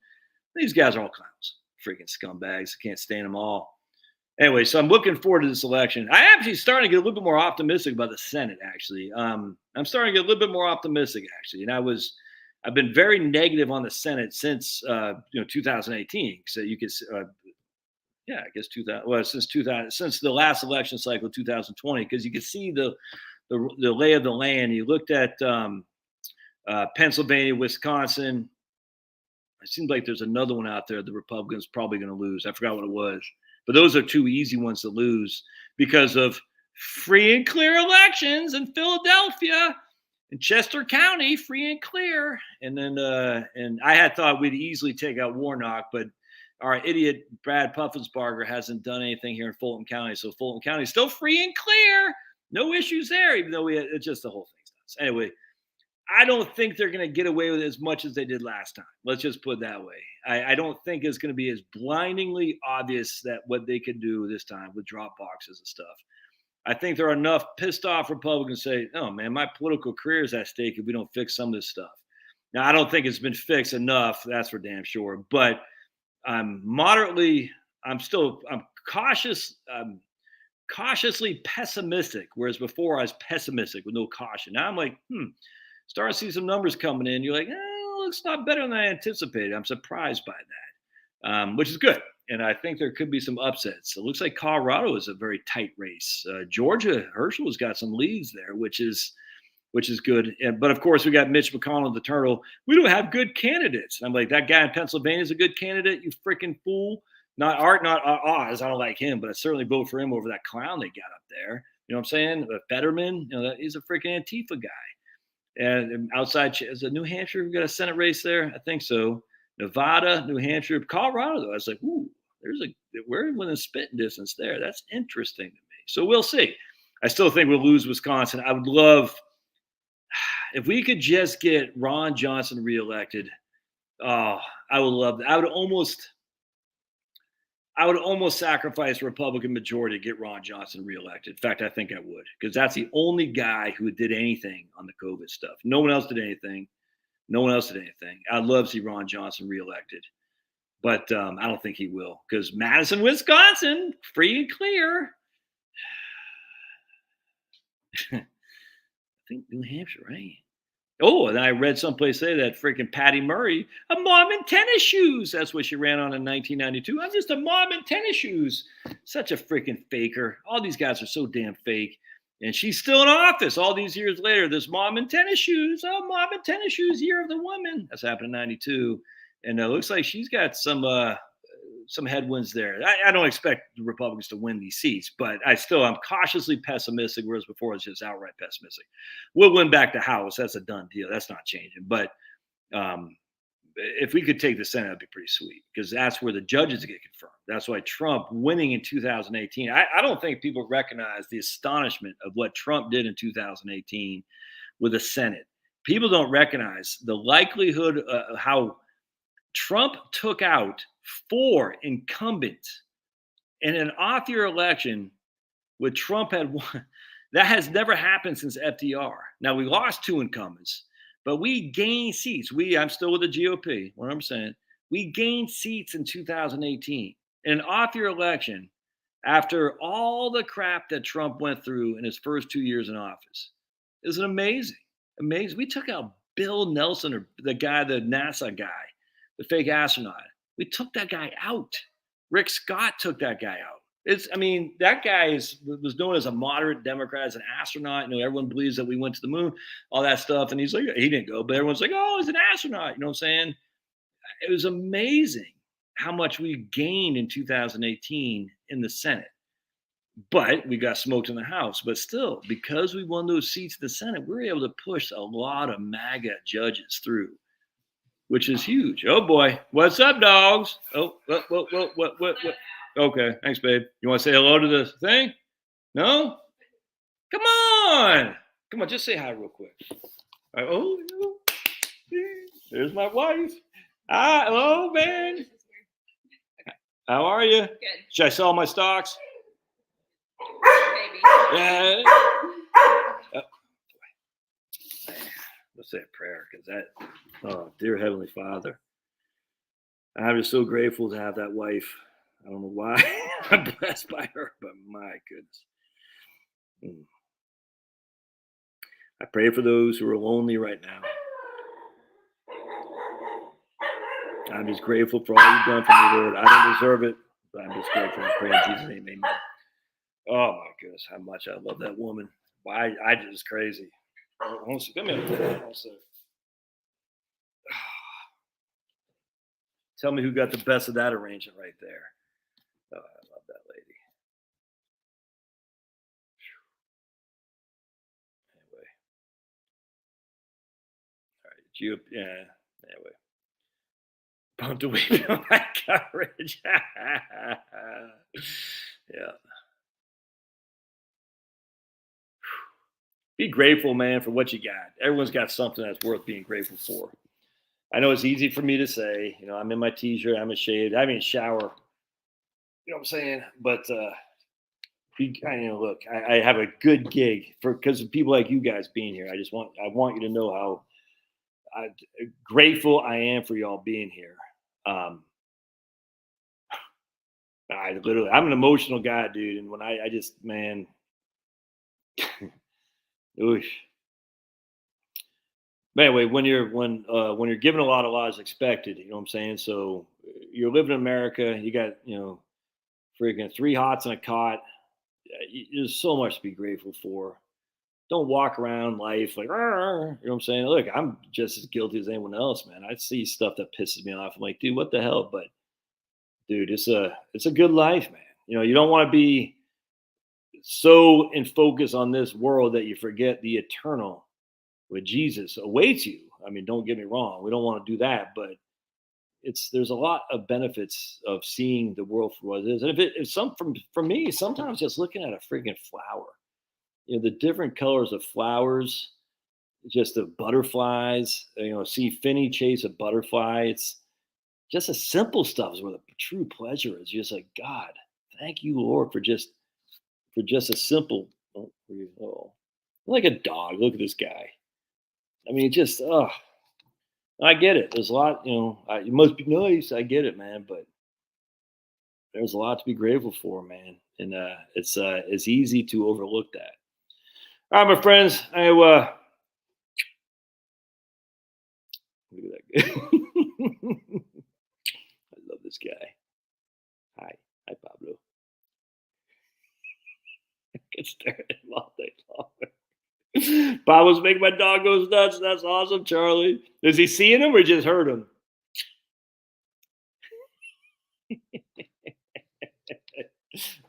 These guys are all clowns. Freaking scumbags. I can't stand them all. Anyway, so I'm looking forward to this election. I actually starting to get a little bit more optimistic about the Senate, actually. I'm starting to get a little bit more optimistic, actually. And I've been very negative on the Senate since 2018. So you could, I guess since the last election cycle, 2020, because you could see the lay of the land. You looked at Pennsylvania, Wisconsin. It seems like there's another one out there the Republicans probably going to lose. I forgot what it was. But those are two easy ones to lose because of free and clear elections in Philadelphia and Chester County, free and clear. And then, and I had thought we'd easily take out Warnock, but our idiot Brad Puffensbarger hasn't done anything here in Fulton County. So Fulton County is still free and clear. No issues there, even though it's just the whole thing's nuts. Anyway, I don't think they're going to get away with it as much as they did last time. Let's just put it that way. I don't think it's going to be as blindingly obvious that what they could do this time with drop boxes and stuff. I think there are enough pissed off Republicans say, oh, man, my political career is at stake if we don't fix some of this stuff. Now, I don't think it's been fixed enough. That's for damn sure. But I'm cautiously pessimistic, whereas before I was pessimistic with no caution. Now I'm like, starting to see some numbers coming in. You're like, it's not better than I anticipated. I'm surprised by that, which is good. And I think there could be some upsets. It looks like Colorado is a very tight race. Georgia, Herschel has got some leads there, which is good. But of course, we got Mitch McConnell, the turtle. We don't have good candidates. And I'm like, that guy in Pennsylvania is a good candidate, you freaking fool. Not Oz. I don't like him, but I certainly vote for him over that clown they got up there. You know what I'm saying? Fetterman, he's a freaking Antifa guy. And outside, is it New Hampshire? We got a Senate race there? I think so. Nevada, New Hampshire, Colorado, though. I was like, ooh, We're within spitting distance there. That's interesting to me. So we'll see. I still think we'll lose Wisconsin. I would love if we could just get Ron Johnson reelected. Oh, I would love that. I would almost sacrifice Republican majority to get Ron Johnson reelected. In fact, I think I would, because that's the only guy who did anything on the COVID stuff. No one else did anything. I'd love to see Ron Johnson reelected, but I don't think he will, because Madison, Wisconsin, free and clear. I think New Hampshire, right? Oh, and I read someplace say that freaking Patty Murray, a mom in tennis shoes. That's what she ran on in 1992. I'm just a mom in tennis shoes. Such a freaking faker. All these guys are so damn fake. And she's still in office all these years later. This mom in tennis shoes. Oh, mom in tennis shoes, year of the woman. That's happened in 92. And it looks like she's got some headwinds there. I don't expect the Republicans to win these seats, but I'm cautiously pessimistic, whereas before I was just outright pessimistic. We'll win back the House. That's a done deal. That's not changing. But if we could take the Senate, that'd be pretty sweet, because that's where the judges get confirmed. That's why Trump winning in 2018, I don't think people recognize the astonishment of what Trump did in 2018 with the Senate. People don't recognize the likelihood of how Trump took out 4 incumbents in an off-year election where Trump had won. That has never happened since FDR. Now, we lost 2 incumbents, but we gained seats. I'm still with the GOP, 100%. We gained seats in 2018 in an off-year election after all the crap that Trump went through in his first 2 years in office. Isn't amazing? Amazing. We took out Bill Nelson, or the NASA guy, the fake astronaut. We took that guy out. Rick Scott took that guy out. That guy was known as a moderate Democrat, as an astronaut. Everyone believes that we went to the moon, all that stuff. And he's like, he didn't go, but everyone's like, oh, he's an astronaut. You know what I'm saying? It was amazing how much we gained in 2018 in the Senate. But we got smoked in the House. But still, because we won those seats in the Senate, we were able to push a lot of MAGA judges through, which is huge. Oh boy, what's up, dogs? Oh, what? Okay, thanks, babe. You want to say hello to the thing? No? Come on, just say hi real quick. All right, oh, there's my wife. Hi, hello, man. How are you? Good. Should I sell my stocks? Maybe. Yeah. Let's say a prayer, because dear Heavenly Father, I'm just so grateful to have that wife. I don't know why I'm blessed by her, but my goodness. I pray for those who are lonely right now. I'm just grateful for all you've done for me, Lord. I don't deserve it, but I'm just grateful. I pray in Jesus' name, amen. Oh my goodness, how much I love that woman. Why I just crazy. Come here. Tell me who got the best of that arrangement right there. Oh, I love that lady. Anyway. All right. Anyway. Bumped away from my coverage. Yeah. Be grateful, man, for what you got. Everyone's got something that's worth being grateful for. I know it's easy for me to say, I'm in my t-shirt, I'm shaved, I haven't showered. You know what I'm saying? But look, I have a good gig because of people like you guys being here. I want you to know how grateful I am for y'all being here. I'm an emotional guy, dude, and when I just, man. Oof. But anyway, when you're given a lot is expected, you know what I'm saying? So you're living in America, you got, freaking 3 hots and a cot. There's so much to be grateful for. Don't walk around life like, you know what I'm saying? Look, I'm just as guilty as anyone else, man. I see stuff that pisses me off. I'm like, dude, what the hell? But dude, it's a good life, man. You don't want to be so in focus on this world that you forget the eternal with Jesus awaits you. Don't get me wrong. We don't want to do that, but there's a lot of benefits of seeing the world for what it is. And if some for me, sometimes just looking at a freaking flower, the different colors of flowers, just the butterflies, see Finney chase a butterfly. It's just the simple stuff is where the true pleasure is. Just like, God, thank you, Lord, for just a simple, oh, like a dog. Look at this guy. I mean, just, I get it. There's a lot, it must be nice. I get it, man. But there's a lot to be grateful for, man. And it's easy to overlook that. All right, my friends. Look at that guy. I love this guy. Hi, Pablo. I can stare at him all day long. Pablo's making my dog goes nuts. That's awesome, Charlie. Is he seeing him or just heard him?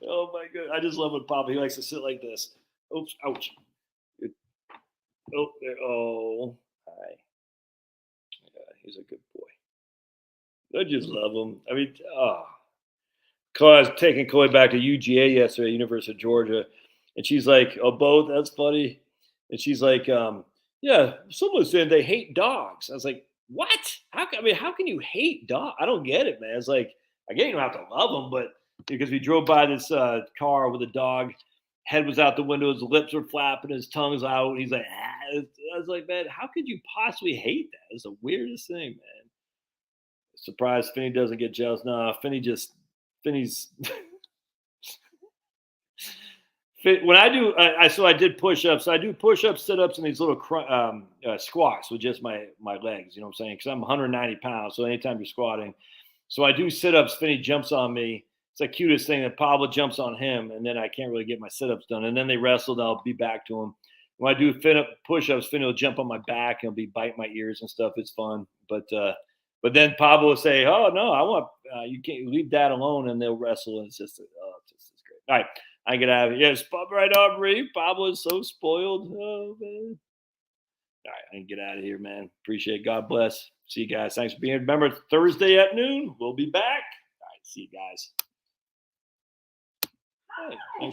Oh my god! I just love when Pablo. He likes to sit like this. Oops! Ouch! Oh, there. Oh, hi. Yeah, he's a good boy. I just love him. I mean, I was taking Chloe back to UGA yesterday, University of Georgia, and she's like, "Oh, both? That's funny." And she's like, "Yeah, someone's saying they hate dogs." I was like, "What? How can you hate dog? I don't get it, man." It's like, I get you don't have to love them, but because we drove by this car with a dog, head was out the window, his lips were flapping, his tongue's out. He's like, ah. I was like, man, how could you possibly hate that? It's the weirdest thing, man. Surprised Finney doesn't get jealous. No, Finney's when I do, I did push-ups. So I do push-ups, sit-ups, and these little squats with just my legs. You know what I'm saying? Because I'm 190 pounds. So anytime you're squatting, so I do sit-ups. Finney jumps on me. It's the cutest thing that Pablo jumps on him, and then I can't really get my sit-ups done. And then they wrestle. I'll be back to him. When I do push-ups, Finney will jump on my back and he'll be biting my ears and stuff. It's fun. But then Pablo will say, "Oh no, I want you can't leave that alone," and they'll wrestle. And it's just it's great. All right. I get out of here. Yes, pop right off, Reed. Pablo is so spoiled. Oh, man. All right, I can get out of here, man. Appreciate it. God bless. See you guys. Thanks for being here. Remember, Thursday at noon, we'll be back. All right, see you guys. Hey,